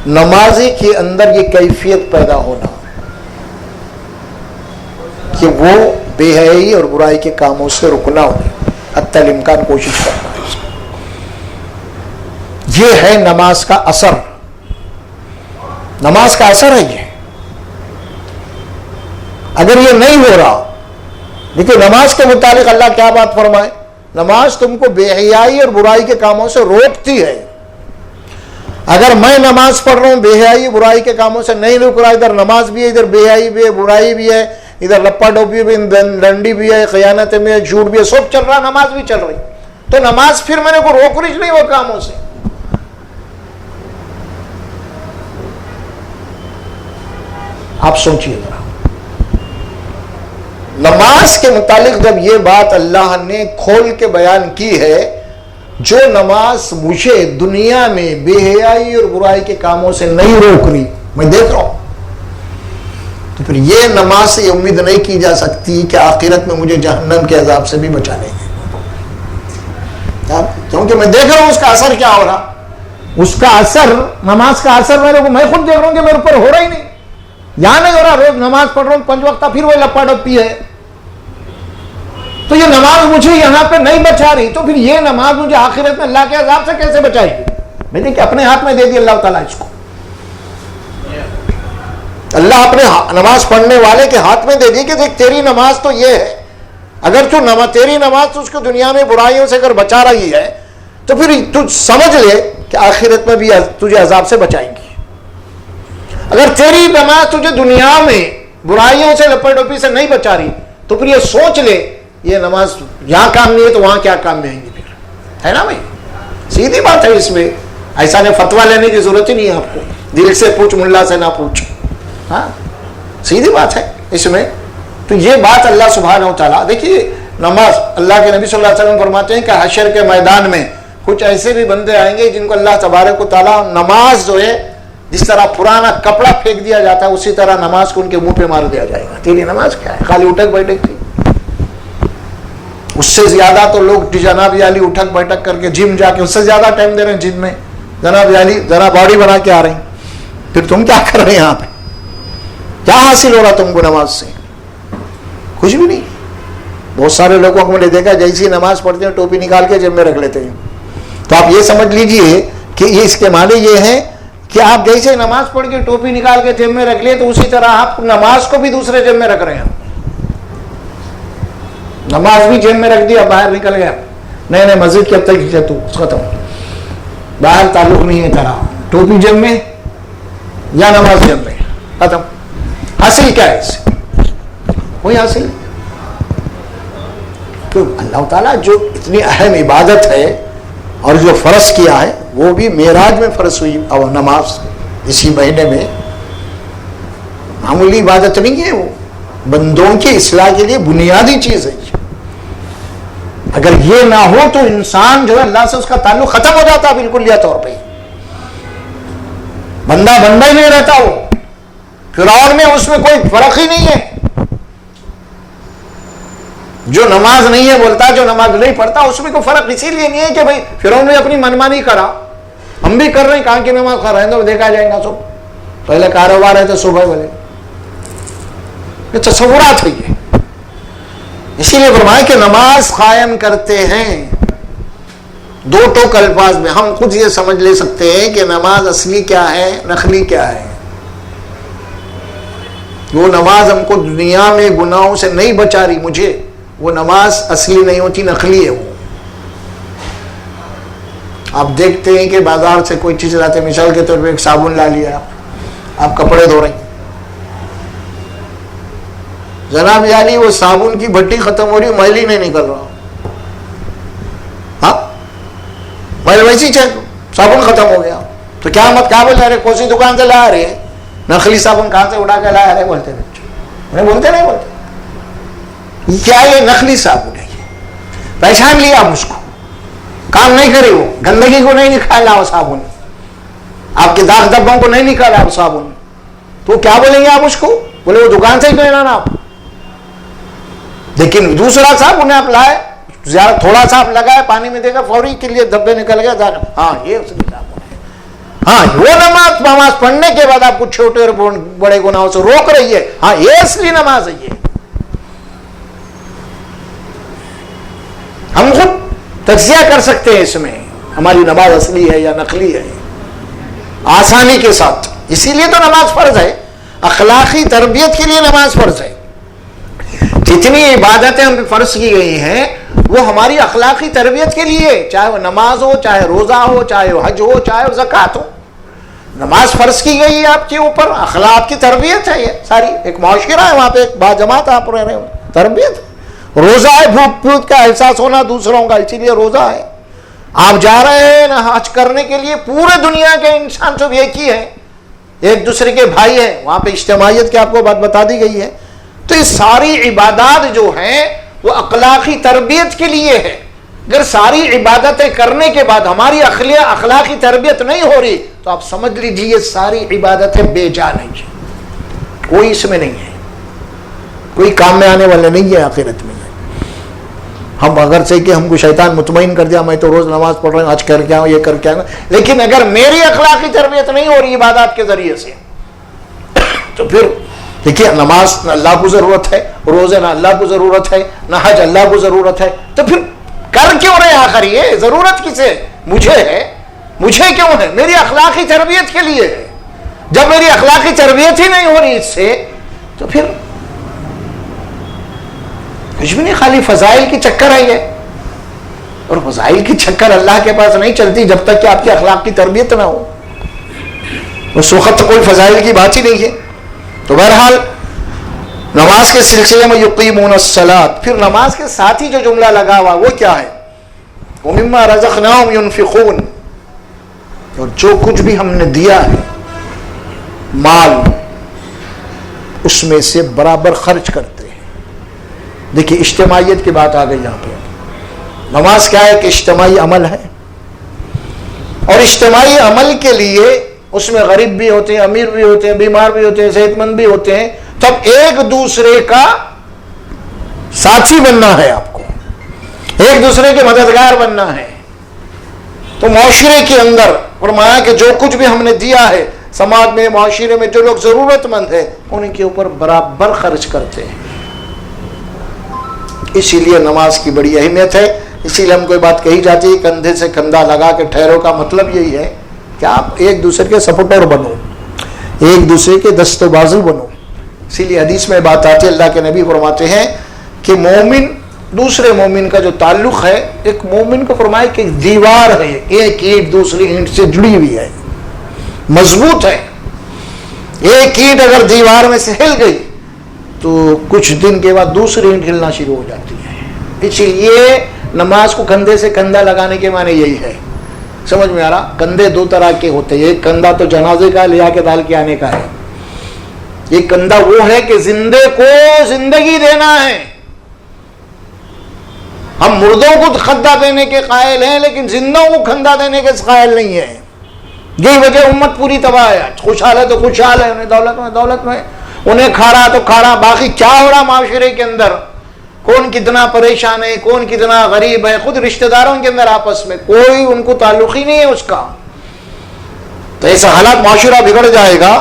A: نمازی کے اندر یہ کیفیت پیدا ہونا کہ وہ بے حیائی اور برائی کے کاموں سے رکنا ہوگی، حتی الامکان کوشش کرنا ہے. یہ ہے نماز کا اثر. نماز کا اثر ہے یہ. اگر یہ نہیں ہو رہا، دیکھیں نماز کے متعلق اللہ کیا بات فرمائے؟ نماز تم کو بے حیائی اور برائی کے کاموں سے روکتی ہے. اگر میں نماز پڑھ رہا ہوں، بے حیائی برائی کے کاموں سے نہیں رک رہا، ادھر نماز بھی ہے، ادھر بے حیائی بھی ہے، برائی بھی ہے، ادھر لپا ڈوپی بھی، ڈنڈی بھی ہے، خیانت میں جھوٹ بھی ہے، سب چل رہا، نماز بھی چل رہی، تو نماز پھر میں نے کو روک رہی نہیں وہ کاموں سے. آپ سوچئے ذرا، نماز کے متعلق جب یہ بات اللہ نے کھول کے بیان کی ہے، جو نماز مجھے دنیا میں بے حیائی اور برائی کے کاموں سے نہیں روک رہی، میں دیکھ رہا ہوں، تو پھر یہ نماز سے یہ امید نہیں کی جا سکتی کہ آخرت میں مجھے جہنم کے عذاب سے بھی بچا لیں گے. کیونکہ میں دیکھ رہا ہوں اس کا اثر کیا ہو رہا. اس کا اثر، نماز کا اثر میں خود دیکھ رہا ہوں کہ میرے اوپر ہو رہا ہی نہیں. یہاں نہیں ہو رہا، روز نماز پڑھ رہا ہوں 5 وقت، پھر وہ لپا ڈپی ہے. تو یہ نماز مجھے یہاں پہ نہیں بچا رہی، تو پھر یہ نماز مجھے آخرت میں اللہ کے عذاب سے کیسے بچائے گی؟ میں نے کہ اپنے ہاتھ میں دے دی اللہ تعالیٰ اس کو. اللہ اپنے نماز پڑھنے والے کے ہاتھ میں دے دی کہ دیکھ تیری نماز تو یہ ہے، اگر تیری نماز تو اس کو دنیا میں برائیوں سے اگر بچا رہی ہے، تو پھر تو سمجھ لے کہ آخرت میں بھی تجھے عذاب سے بچائیں گی. اگر تیری نماز تجھے دنیا میں برائیوں سے لپٹ ڈوپی سے نہیں بچا رہی، تو پھر یہ سوچ لے یہ نماز یہاں کام نہیں ہے تو وہاں کیا کام میں آئیں گی پھر، ہے نا بھائی؟ سیدھی بات ہے. اس میں ایسا نہیں فتویٰ لینے کی ضرورت ہی نہیں ہے آپ کو، دل سے پوچھ، ملا سے نہ پوچھ. ہاں سیدھی بات ہے اس میں. تو یہ بات اللہ سبحانہ و تعالیٰ، دیکھیے نماز، اللہ کے نبی صلی اللہ علیہ وسلم فرماتے ہیں کہ حشر کے میدان میں کچھ ایسے بھی بندے آئیں گے جن کو اللہ تبارک و تعالیٰ نماز جو ہے، جس طرح پرانا کپڑا پھینک دیا جاتا ہے اسی طرح نماز کو ان کے منہ پہ مار دیا جائے گا. تیری نماز کیا ہے؟ خالی اٹھک بیٹھک تھی. اس سے زیادہ تو لوگ جناب عالی اٹھک بیٹھک کر کے جم جا کے اس سے زیادہ ٹائم دے رہے ہیں جم میں، جناب عالی ذرا باڈی بنا کے آ رہے ہیں. پھر تم کیا کر رہے ہیں یہاں پہ؟ کیا حاصل ہو رہا تم کو نماز سے؟ کچھ بھی نہیں. بہت سارے لوگوں کو میں نے دیکھا جیسی نماز پڑھتے ہیں ٹوپی نکال کے جیب میں رکھ لیتے ہیں. تو آپ یہ سمجھ لیجئے کہ یہ اس کے معنی یہ ہے کہ آپ جیسے نماز پڑھ کے ٹوپی نکال کے جیب میں رکھ لیے، تو اسی طرح آپ نماز کو بھی دوسرے جیب میں رکھ رہے ہیں. نماز بھی جیب میں رکھ دیا، باہر نکل گیا، نہیں مسجد کے اب تک تو ختم، باہر تعلق نہیں ہے تیرا، ٹوپی جیب میں یا نماز جیب میں، ختم. حاصل کیا ہے اس سے؟ کوئی حاصل. تو اللہ تعالیٰ جو اتنی اہم عبادت ہے اور جو فرض کیا ہے، وہ بھی معراج میں فرض ہوئی اور نماز اسی مہینے میں، معمولی عبادت نہیں ہے، وہ بندوں کی اصلاح کے لیے بنیادی چیز ہے. اگر یہ نہ ہو تو انسان جو ہے اللہ سے اس کا تعلق ختم ہو جاتا بالکل یا طور پہ، بندہ بندہ ہی نہیں رہتا. وہ فرعون میں اس میں کوئی فرق ہی نہیں ہے. جو نماز نہیں ہے بولتا، جو نماز نہیں پڑھتا، اس میں کوئی فرق اسی لیے نہیں ہے کہ بھائی فرعون نے اپنی منمانی کرا، ہم بھی کر رہے ہیں، کہاں کی نماز کھا رہے ہیں تو دیکھا جائے گا. سب پہلے کاروبار ہے تو صبح بولے یہ تصورات ہے یہ. اسی لیے فرمایا کہ نماز قائم کرتے ہیں. دو ٹوک الفاظ میں ہم خود یہ سمجھ لے سکتے ہیں کہ نماز اصلی کیا ہے، نقلی کیا ہے. وہ نماز ہم کو دنیا میں گناہوں سے نہیں بچا رہی، مجھے وہ نماز اصلی نہیں ہوتی، نقلی ہے. وہ آپ دیکھتے ہیں کہ بازار سے کوئی چیز لاتے، مثال کے طور پہ ایک صابن لا لیا، آپ کپڑے دھو رہے ہیں، جناب یعنی وہ صابن کی بھٹی ختم ہو رہی، میل ہی نہیں نکل رہا. ہاں میل ویسی صابن ختم ہو گیا تو کیا مت کیا بولتے رہے، کون سی دکان سے لا رہے ہیں، نقلی صابن کہاں سے اڑا کے لا رہے بولتے بچے، انہیں بولتے نہیں بولتے کیا یہ نقلی صابن ہے. یہ پہچان لیا آپ اس کو، کام نہیں کرے، وہ گندگی کو نہیں نکالا وہ صابن، آپ کے داغ دبوں کو نہیں نکالا وہ صابن، تو کیا بولیں گے آپ اس کو؟ بولے وہ دکان سے ہی تو لانا آپ. لیکن دوسرا صابن آپ لائے، زیادہ تھوڑا سا آپ لگائے، پانی میں دیکھا فوری کے لیے دھبے نکل گیا، ہاں یہ اس کی صابن ہے. ہاں وہ نماز پڑھنے کے بعد آپ کو چھوٹے اور بڑے گناہوں سے روک رہی ہے، ہاں یہ اصلی نماز ہے. یہ ہم خود تجزیہ کر سکتے ہیں اس میں ہماری نماز اصلی ہے یا نقلی ہے آسانی کے ساتھ. اسی لیے تو نماز فرض ہے، اخلاقی تربیت کے لیے نماز فرض ہے. جتنی عبادتیں ہم پہ فرض کی گئی ہیں وہ ہماری اخلاقی تربیت کے لیے، چاہے وہ نماز ہو، چاہے روزہ ہو، چاہے وہ حج ہو، چاہے وہ زکوٰۃ ہو. نماز فرض کی گئی ہے آپ کے اوپر، اخلاق کی تربیت ہے. یہ ساری ایک معاشرہ ہے وہاں پہ، ایک باجماعت آپ رہ رہے ہو، تربیت. روزہ ہے بھوک پیوت کا احساس ہونا دوسروں کا، اسی لیے روزہ ہے. آپ جا رہے ہیں نا حج کرنے کے لیے، پورے دنیا کے انسان سب ایک ہی ہے، ایک دوسرے کے بھائی ہیں. وہاں پہ اجتماعیت کی آپ کو بات بتا دی گئی ہے. تو یہ ساری عبادات جو ہیں وہ اخلاقی تربیت کے لیے ہے. اگر ساری عبادتیں کرنے کے بعد ہماری اخلاقی تربیت نہیں ہو رہی تو آپ سمجھ لیجیے یہ ساری عبادتیں بے جان ہیں، کوئی اس میں نہیں ہے، کوئی کام میں آنے والے نہیں ہے آخرت میں. ہم اگر سے کہ ہم کو شیطان مطمئن کر دیا میں تو روز نماز پڑھ رہا ہوں، حج کر کے آؤں، یہ کر کے آؤں، لیکن اگر میری اخلاقی تربیت نہیں ہو رہی عبادات کے ذریعے سے تو پھر دیکھیے نماز نہ اللہ کو ضرورت ہے، روزے نہ اللہ کو ضرورت ہے، نہ حج اللہ کو ضرورت ہے، تو پھر کر کیوں رہے آخر؟ یہ ضرورت کسے؟ مجھے ہے. مجھے کیوں ہے؟ میری اخلاقی تربیت کے لیے ہے. جب میری اخلاقی تربیت ہی نہیں ہو رہی اس سے تو پھر کچھ بھی نہیں، خالی فضائل کی چکر ہے یہ. اور فضائل کی چکر اللہ کے پاس نہیں چلتی جب تک کہ آپ کی اخلاق کی تربیت نہ ہو. اس وقت تو کوئی فضائل کی بات ہی نہیں ہے. تو بہرحال نماز کے سلسلے میں یقیمون الصلاۃ، پھر نماز کے ساتھ ہی جو جملہ لگا ہوا وہ کیا ہے؟ وَمِمَّا رَزَقْنَاهُمْ يُنْفِقُونَ، اور جو کچھ بھی ہم نے دیا ہے مال اس میں سے برابر خرچ کرتے ہیں. دیکھیے اجتماعیت کی بات آ گئی یہاں پہ. نماز کیا ہے کہ اجتماعی عمل ہے، اور اجتماعی عمل کے لیے اس میں غریب بھی ہوتے ہیں، امیر بھی ہوتے ہیں، بیمار بھی ہوتے ہیں، صحت مند بھی ہوتے ہیں. تب ایک دوسرے کا ساتھی بننا ہے، آپ کو ایک دوسرے کے مددگار بننا ہے. تو معاشرے کے اندر فرمایا کہ جو کچھ بھی ہم نے دیا ہے سماج میں، معاشرے میں جو لوگ ضرورت مند ہیں ان کے اوپر برابر خرچ کرتے ہیں. اسی لیے نماز کی بڑی اہمیت ہے. اسی لیے ہم کوئی بات کہی جاتی ہے کندھے سے کندھا لگا کے ٹھہرو کا مطلب یہی ہے کہ آپ ایک دوسرے کے سپورٹر بنو، ایک دوسرے کے دست و بازو بنو. اسی لیے حدیث میں بات آتی ہے، اللہ کے نبی فرماتے ہیں کہ مومن دوسرے مومن کا جو تعلق ہے، ایک مومن کو فرمائے کہ دیوار ہے، ایک اینٹ دوسری اینٹ سے جڑی ہوئی ہے، مضبوط ہے. ایک اینٹ اگر دیوار میں سے ہل گئی تو کچھ دن کے بعد دوسری اینٹ ہلنا شروع ہو جاتی ہے. اسی لیے نماز کو کندھے سے کندھا لگانے کے معنی یہی ہے. سمجھ میں آ رہا؟ کندھے دو طرح کے ہوتے ہیں. ایک کندھا تو جنازے کا لیا کے ڈال کے آنے کا ہے. ایک کندھا وہ ہے کہ زندے کو زندگی دینا ہے. ہم مردوں کو کندھا دینے کے قائل ہیں لیکن زندوں کو کندھا دینے کے قائل نہیں ہیں. یہی وجہ امت پوری تباہ ہے. خوشحال ہے تو خوشحال ہے، انہیں دولت میں انہیں کھا رہا تو کھا رہا، باقی کیا ہو رہا معاشرے کے اندر، کون کتنا پریشان ہے، کون کتنا غریب ہے، خود رشتہ داروں کے اندر آپس میں کوئی ان کو تعلق ہی نہیں ہے اس کا. تو ایسا حالات معاشرہ بگڑ جائے گا،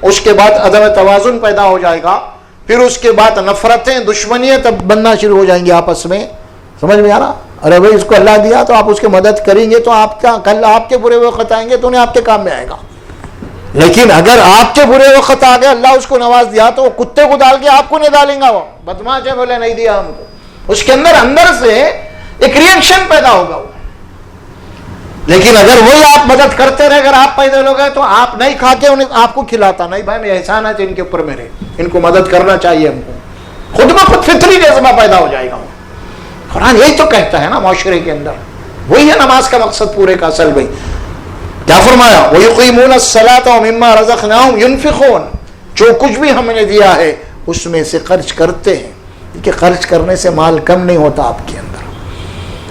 A: اس کے بعد عدم توازن پیدا ہو جائے گا. پھر اس کے بعد نفرتیں دشمنیاں تب بننا شروع ہو جائیں گی آپس میں. سمجھ میں آ رہا؟ ارے بھائی اس کو اللہ دیا تو آپ اس کی مدد کریں گے تو آپ کا کل آپ کے برے وقت آئیں گے تو انہیں آپ کے کام میں آئے گا. لیکن اگر آپ کے برے وقت آ گئے اللہ اس کو نواز دیا تو وہ کتے کو ڈال کے آپ کو نہیں ڈالیں گا. وہ بدماش ہے بولے نہیں دیا ہم کو, اس کے اندر سے ایک ریئیکشن پیدا ہوگا وہ. لیکن اگر وہی آپ مدد کرتے رہے, اگر آپ پیدا لوگ ہیں تو آپ نہیں کھا کے انہیں آپ کو کھلاتا, نہیں بھائی میں احسان ہے ان کے اوپر میرے, ان کو مدد کرنا چاہیے ہم کو, خود میں خود فطری جذبہ پیدا ہو جائے گا. قرآن یہی تو کہتا ہے نا معاشرے کے اندر, وہی ہے نماز کا مقصد پورے کا اصل. بھائی کیا فرمایا, وَيُقِيمُونَ الصَّلَاةَ وَمِمَّا رَزَقْنَاهُمْ يُنْفِقُونَ, جو کچھ بھی ہم نے دیا ہے اس میں سے خرچ کرتے ہیں. کہ خرچ کرنے سے مال کم نہیں ہوتا آپ کے اندر.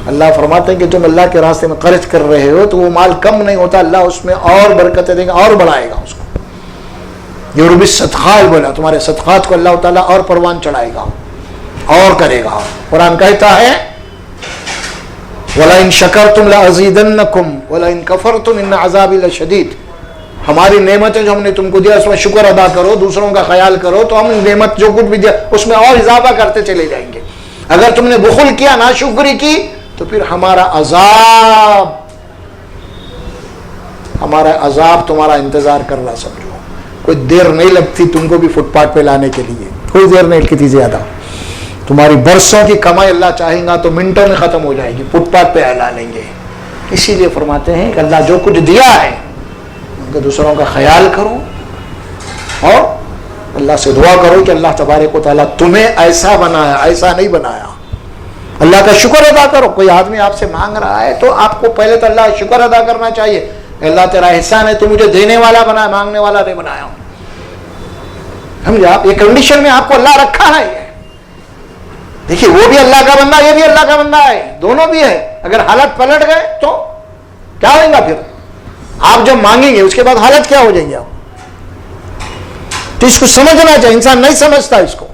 A: اللہ فرماتے ہیں کہ تم اللہ کے راستے میں خرچ کر رہے ہو تو وہ مال کم نہیں ہوتا, اللہ اس میں اور برکتیں دیں گا اور بڑھائے گا اس کو. یوربی صدقات بولا, تمہارے صدقات کو اللہ تعالیٰ اور پروان چڑھائے گا اور کرے گا. قرآن کہتا ہے وَلَئِن شَكَرْتُمْ لَأَزِيدَنَّكُمْ وَلَئِن كَفَرْتُمْ إِنَّ عَذَابِي لَشَدِيدٌ. ہماری نعمتیں جو ہم نے تم کو دیا اس میں شکر ادا کرو, دوسروں کا خیال کرو تو ہم نعمت جو کچھ بھی دیا اس میں اور اضافہ کرتے چلے جائیں گے. اگر تم نے بخل کیا, ناشکری کی, تو پھر ہمارا عذاب تمہارا انتظار کر رہا. سمجھو کوئی دیر نہیں لگتی تم کو بھی فٹ پاتھ پہ لانے کے لیے, کوئی دیر نہیں لگتی زیادہ. تمہاری برسوں کی کمائی اللہ چاہیں گا تو منٹوں میں ختم ہو جائے گی, فٹ پاتھ پہ لا لیں گے. اسی لیے فرماتے ہیں کہ اللہ جو کچھ دیا ہے ان کے دوسروں کا خیال کرو اور اللہ سے دعا کرو کہ اللہ تبارک و تعالیٰ تمہیں ایسا بنایا, ایسا نہیں بنایا. اللہ کا شکر ادا کرو. کوئی آدمی آپ سے مانگ رہا ہے تو آپ کو پہلے تو اللہ کا شکر ادا کرنا چاہیے. اللہ تیرا احسان ہے, تو مجھے دینے والا بنایا, مانگنے والا نہیں بنایا. سمجھے آپ, یہ کنڈیشن میں آپ کو اللہ رکھا ہے. دیکھیے وہ بھی اللہ کا بندہ, یہ بھی اللہ کا بندہ ہے, دونوں بھی ہے. اگر حالت پلٹ گئے تو کیا ہوگا؟ پھر آپ جب مانگیں گے اس کے بعد حالت کیا ہو جائیں گے آپ. تو اس کو سمجھنا چاہیے. انسان نہیں سمجھتا اس کو,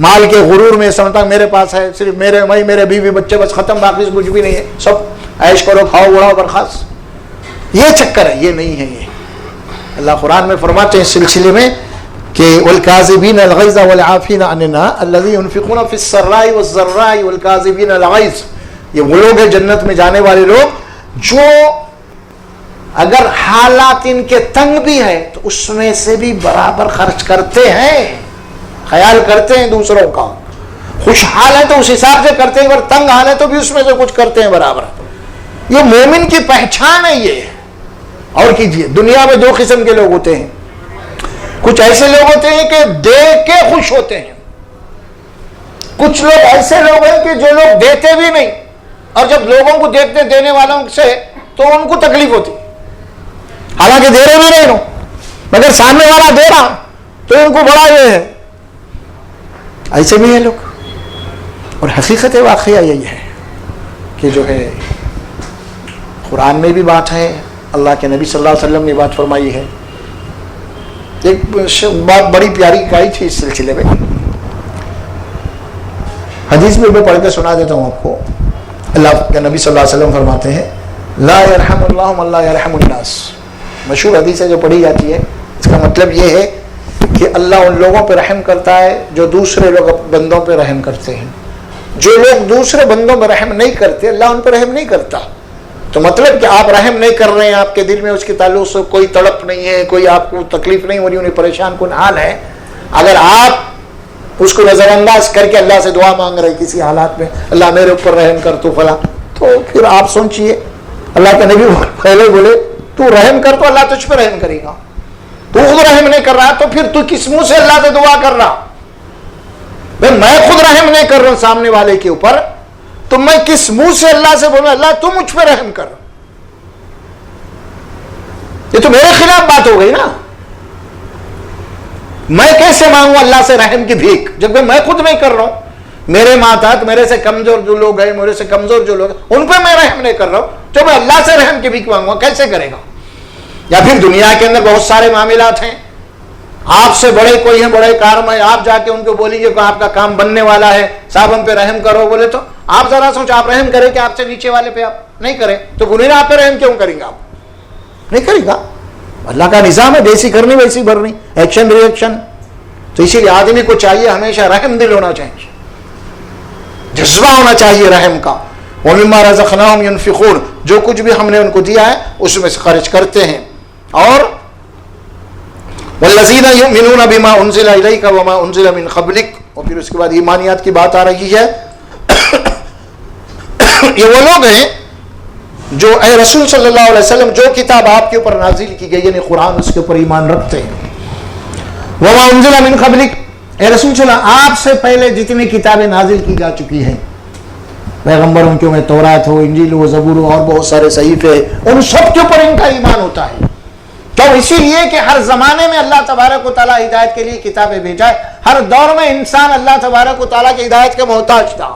A: مال کے غرور میں سمجھتا میرے پاس ہے, صرف میرے بیوی بچے بس ختم, باقی کچھ بھی نہیں ہے, سب عیش کرو کھاؤ اڑاؤ برخاست. یہ چکر ہے, یہ نہیں ہے. یہ اللہ قرآن میں فرماتے ہیں اس سلسلے میں کہ والکاظمین الغیظ والعافین عن الناس الذین ينفقون فی السراء والضراء والکاظمین الغیظ. یہ وہ لوگ ہیں جنت میں جانے والے لوگ جو اگر حالات ان کے تنگ بھی ہے تو اس میں سے بھی برابر خرچ کرتے ہیں, خیال کرتے ہیں دوسروں کا. خوشحال ہے تو اس حساب سے کرتے ہیں, اگر تنگ حال ہے تو بھی اس میں سے کچھ کرتے ہیں برابر. یہ مومن کی پہچان ہے. یہ اور کیجئے, دنیا میں دو قسم کے لوگ ہوتے ہیں. کچھ ایسے لوگ ہوتے ہیں کہ دے کے خوش ہوتے ہیں, کچھ لوگ ایسے لوگ ہیں کہ جو لوگ دیتے بھی نہیں اور جب لوگوں کو دیکھتے دینے والوں سے تو ان کو تکلیف ہوتی, حالانکہ دے رہے بھی نہیں ہو مگر سامنے والا دے رہا تو ان کو بڑا یہ ہے. ایسے بھی ہیں لوگ. اور حقیقت واقعہ یہی ہے کہ جو ہے قرآن میں بھی بات ہے, اللہ کے نبی صلی اللہ علیہ وسلم نے بات فرمائی ہے. ایک بات بڑی پیاری کہی تھی اس سلسلے میں, حدیث میں پڑھ کے سنا دیتا ہوں آپ کو. اللہ کے نبی صلی اللہ علیہ وسلم فرماتے ہیں لا یرحم اللہ من لا یرحم الناس. مشہور حدیث ہے جو پڑھی جاتی ہے. اس کا مطلب یہ ہے کہ اللہ ان لوگوں پہ رحم کرتا ہے جو دوسرے لوگ بندوں پہ رحم کرتے ہیں. جو لوگ دوسرے بندوں پہ رحم نہیں کرتے اللہ ان پہ رحم نہیں کرتا. تو مطلب کہ آپ رحم نہیں کر رہے ہیں, آپ کے دل میں اس کے تعلق سے کوئی تڑپ نہیں ہے, کوئی آپ کو تکلیف نہیں ہو رہی, انہیں پریشان کن حال ہے. اگر آپ اس کو نظر انداز کر کے اللہ سے دعا مانگ رہے کسی حالات میں, اللہ میرے اوپر رحم کر تو فلاں, تو پھر آپ سوچئے اللہ کے نبی پہلے بولے تو رحم کر تو اللہ تجھ پہ رحم کرے گا. تو خود رحم نہیں کر رہا تو پھر تو کس منہ سے اللہ سے دعا کر رہا؟ میں خود رحم نہیں کر رہا ہوں سامنے والے کے اوپر, تو میں کس منہ سے اللہ سے بولوں اللہ تو مجھ پہ رحم کر؟ یہ تو میرے خلاف بات ہو گئی نا. میں کیسے مانگوں اللہ سے رحم کی بھیک جبکہ میں خود نہیں کر رہا ہوں؟ میرے ماتحت میرے سے کمزور جو لوگ ہیں, میرے سے کمزور جو لوگ ہیں ان پہ میں رحم نہیں کر رہا ہوں, تو میں اللہ سے رحم کی بھیک مانگوں کیسے کرے گا؟ یا پھر دنیا کے اندر بہت سارے معاملات ہیں, آپ سے بڑے کوئی ہیں, بڑے کارم ہیں, آپ جا کے ان کو بولیں گے کہ آپ کا کام بننے والا ہے, صاحب ہم پہ رحم کرو, بولے تو آپ ذرا سوچ آپ رحم کریں کہ آپ سے نیچے والے پہ آپ نہیں کریں تو گنیر آپ پہ رحم کیوں کریں گے؟ آپ نہیں کرے گا. اللہ کا نظام ہے, جیسی کرنی ویسی بھرنی, ایکشن ری ایکشن. تو اسی لیے آدمی کو چاہیے ہمیشہ رحم دل ہونا چاہیے، جذبہ ہونا چاہیے رحم کا۔ وَمِمَّا رَزَقْنَاهُمْ يُنْفِقُونَ، جو کچھ بھی ہم نے ان کو دیا ہے اس میں سے خرچ کرتے ہیں۔ اور وَالَّذِينَ يُؤْمِنُونَ بِمَا أُنزِلَ إِلَيْكَ وَمَا أُنزِلَ مِنْ قَبْلِكَ، اور پھر اس کے بعد ایمانیات کی بات آ رہی ہے۔ یہ وہ لوگ ہیں جو اے رسول صلی اللہ علیہ وسلم جو کتاب آپ کے اوپر نازل کی گئی یعنی قرآن، اس کے اوپر ایمان رکھتے ہیں۔ وَمَا أُنزِلَ مِنْ قَبْلِكَ، اے رسول صلی اللہ علیہ وسلم آپ سے پہلے جتنی کتابیں نازل کی جا چکی ہیں، پیغمبروں کے میں تورات ہو، انجیل ہو، زبور ہو، اور بہت سارے صحیفے، ان سب کے اوپر ان کا ایمان ہوتا ہے۔ تو اسی لیے کہ ہر زمانے میں اللہ تبارک و تعالیٰ ہدایت کے لیے کتابیں بھیجا ہے، ہر دور میں انسان اللہ تبارک و تعالیٰ کی ہدایت کا محتاج تھا۔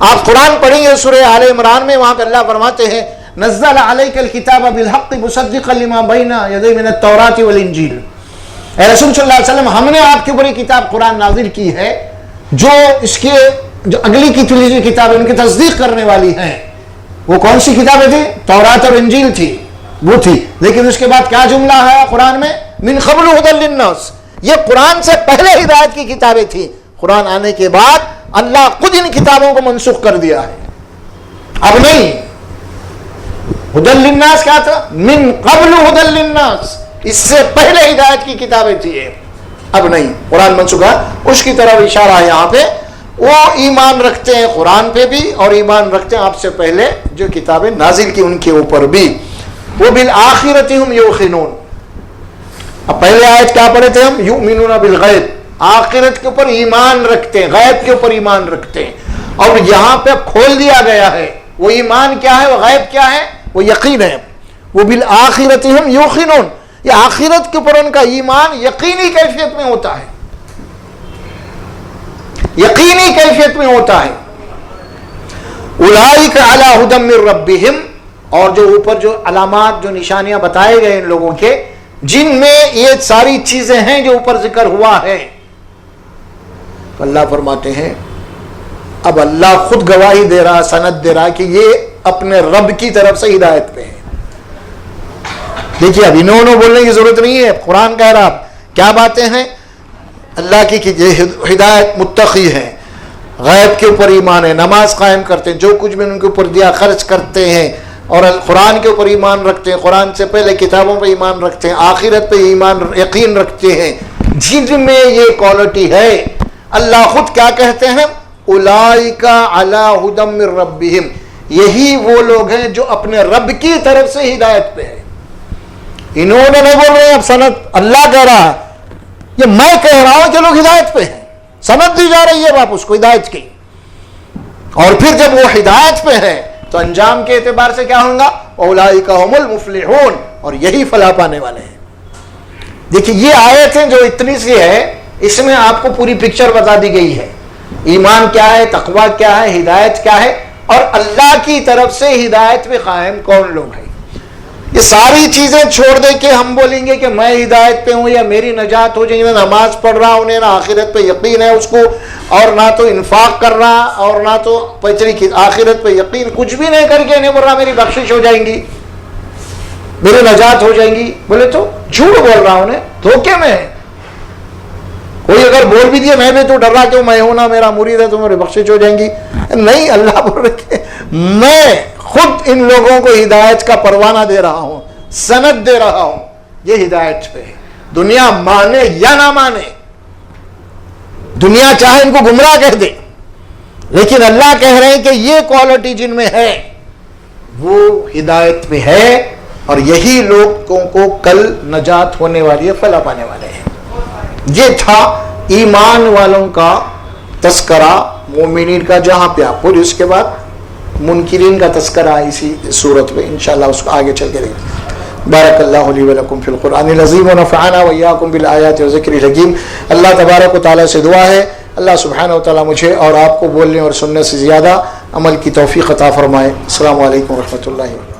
A: آپ قرآن پڑھیں گے سورہ آل عمران میں، وہاں پہ اللہ فرماتے ہیں نزل علیک الکتاب بالحق مصدقا لما بین یدیہ من التوراۃ والانجیل، اے رسول صلی اللہ علیہ وسلم ہم نے آپ کے اوپر یہ کتاب قرآن نازل کی ہے جو اس کے جو اگلی کی کتاب ان کی تصدیق کرنے والی ہیں۔ وہ کون سی کتابیں تھیں؟ تورات اور انجیل تھی، وہ تھی۔ لیکن اس کے بعد کیا جملہ ہے قرآن میں؟ من قبل ھدی للناس، یہ قرآن سے پہلے ہدایت کی کتابیں تھیں، قرآن آنے کے بعد اللہ خود ان کتابوں کو منسوخ کر دیا ہے، اب نہیں۔ ھدی للناس کیا تھا؟ من قبل ھدی للناس، اس سے پہلے ہدایت کی کتابیں تھیں، اب نہیں، قرآن منسوخ ہے۔ اس کی طرف اشارہ ہے یہاں پہ، وہ ایمان رکھتے ہیں قرآن پہ بھی اور ایمان رکھتے ہیں آپ سے پہلے جو کتابیں نازل کی ان کے اوپر بھی۔ وہ بالآخرۃ ہم یوقنون، اب پہلے آیت کیا پڑھے تھے ہم؟ یؤمنون بالغیب، آخرت کے اوپر ایمان رکھتے ہیں، غیب کے اوپر ایمان رکھتے ہیں۔ اور یہاں پہ کھول دیا گیا ہے وہ ایمان کیا ہے، وہ غیب کیا ہے، وہ یقین ہے۔ وہ بالآخرۃ ہم یوقنون، یہ آخرت کے اوپر ان کا ایمان یقینی کیفیت میں ہوتا ہے، یقینی کیفیت میں ہوتا ہے۔ اولئک علی ھدی من ربہم، اور جو اوپر جو علامات جو نشانیاں بتائے گئے ان لوگوں کے جن میں یہ ساری چیزیں ہیں جو اوپر ذکر ہوا ہے، تو اللہ فرماتے ہیں اب اللہ خود گواہی دے رہا، سند دے رہا کہ یہ اپنے رب کی طرف سے ہدایت پہ ہے۔ دیکھیے اب انہوں نے بولنے کی ضرورت نہیں ہے، قرآن کہہ رہا کیا باتیں ہیں اللہ کی کہ یہ ہدایت متقی ہے، غیب کے اوپر ایمان ہے، نماز قائم کرتے ہیں، جو کچھ بھی ان کے اوپر دیا خرچ کرتے ہیں، اور قرآن کے اوپر ایمان رکھتے ہیں، قرآن سے پہلے کتابوں پہ ایمان رکھتے ہیں، آخرت پہ ایمان یقین رکھتے ہیں، جن میں یہ کوالٹی ہے۔ اللہ خود کیا کہتے ہیں؟ اولئک علی ھدی من ربہم، یہی وہ لوگ ہیں جو اپنے رب کی طرف سے ہدایت پہ ہے۔ انہوں نے نہیں بول رہے ہیں، اب سند اللہ کہہ رہا ہے، یہ میں کہہ رہا ہوں کہ لوگ ہدایت پہ ہیں، سند دی جا رہی ہے واپس کو ہدایت کی۔ اور پھر جب وہ ہدایت پہ ہے تو انجام کے اعتبار سے کیا ہوگا؟ اولئک هم المفلحون، اور یہی فلاح پانے والے ہیں۔ دیکھیے یہ آیتیں جو اتنی سی ہے، اس میں آپ کو پوری پکچر بتا دی گئی ہے، ایمان کیا ہے، تقویٰ کیا ہے، ہدایت کیا ہے، اور اللہ کی طرف سے ہدایت میں قائم کون لوگ ہیں۔ یہ ساری چیزیں چھوڑ دے کے ہم بولیں گے کہ میں ہدایت پہ ہوں یا میری نجات ہو جائے گی، نہ نماز پڑھ رہا ہوں، نہ آخرت پہ یقین ہے اس کو، اور نہ تو انفاق کر رہا، اور نہ تو پچری کی آخرت پہ یقین، کچھ بھی نہیں کر کے نہیں بول رہا میری بخشش ہو جائیں گی، میری نجات ہو جائیں گی، بولے تو جھوٹ بول رہا ہوں، دھوکے میں ہے۔ کوئی اگر بول بھی دیا میں بھی تو ڈر رہا کہ میں ہوں نا میرا مرید ہے تو میری بخشش ہو جائیں گی، نہیں، اللہ بول رہے میں خود ان لوگوں کو ہدایت کا پروانہ دے رہا ہوں، سند دے رہا ہوں، یہ ہدایت پہ ہے۔ دنیا مانے یا نہ مانے، دنیا چاہے ان کو گمراہ کہہ دے، لیکن اللہ کہہ رہے ہیں کہ یہ کوالٹی جن میں ہے وہ ہدایت میں ہے، اور یہی لوگوں کو کل نجات ہونے والی ہے، فلاح پانے والے ہیں۔ یہ تھا ایمان والوں کا تذکرہ، مومنین کا، جہاں پہ آپ پھر اس کے بعد منکرین کا تذکرہ اسی صورت میں انشاءاللہ اس کو آگے چل کے دیکھیں۔ بارک اللہ لی ولکم فی القرآن العظیم ونفعنا وإیاکم بالآیات والذکر الحکیم۔ اللہ تبارک و تعالیٰ سے دعا ہے اللہ سبحانہ و تعالیٰ مجھے اور آپ کو بولنے اور سننے سے زیادہ عمل کی توفیق عطا فرمائے۔ السلام علیکم ورحمۃ اللہ۔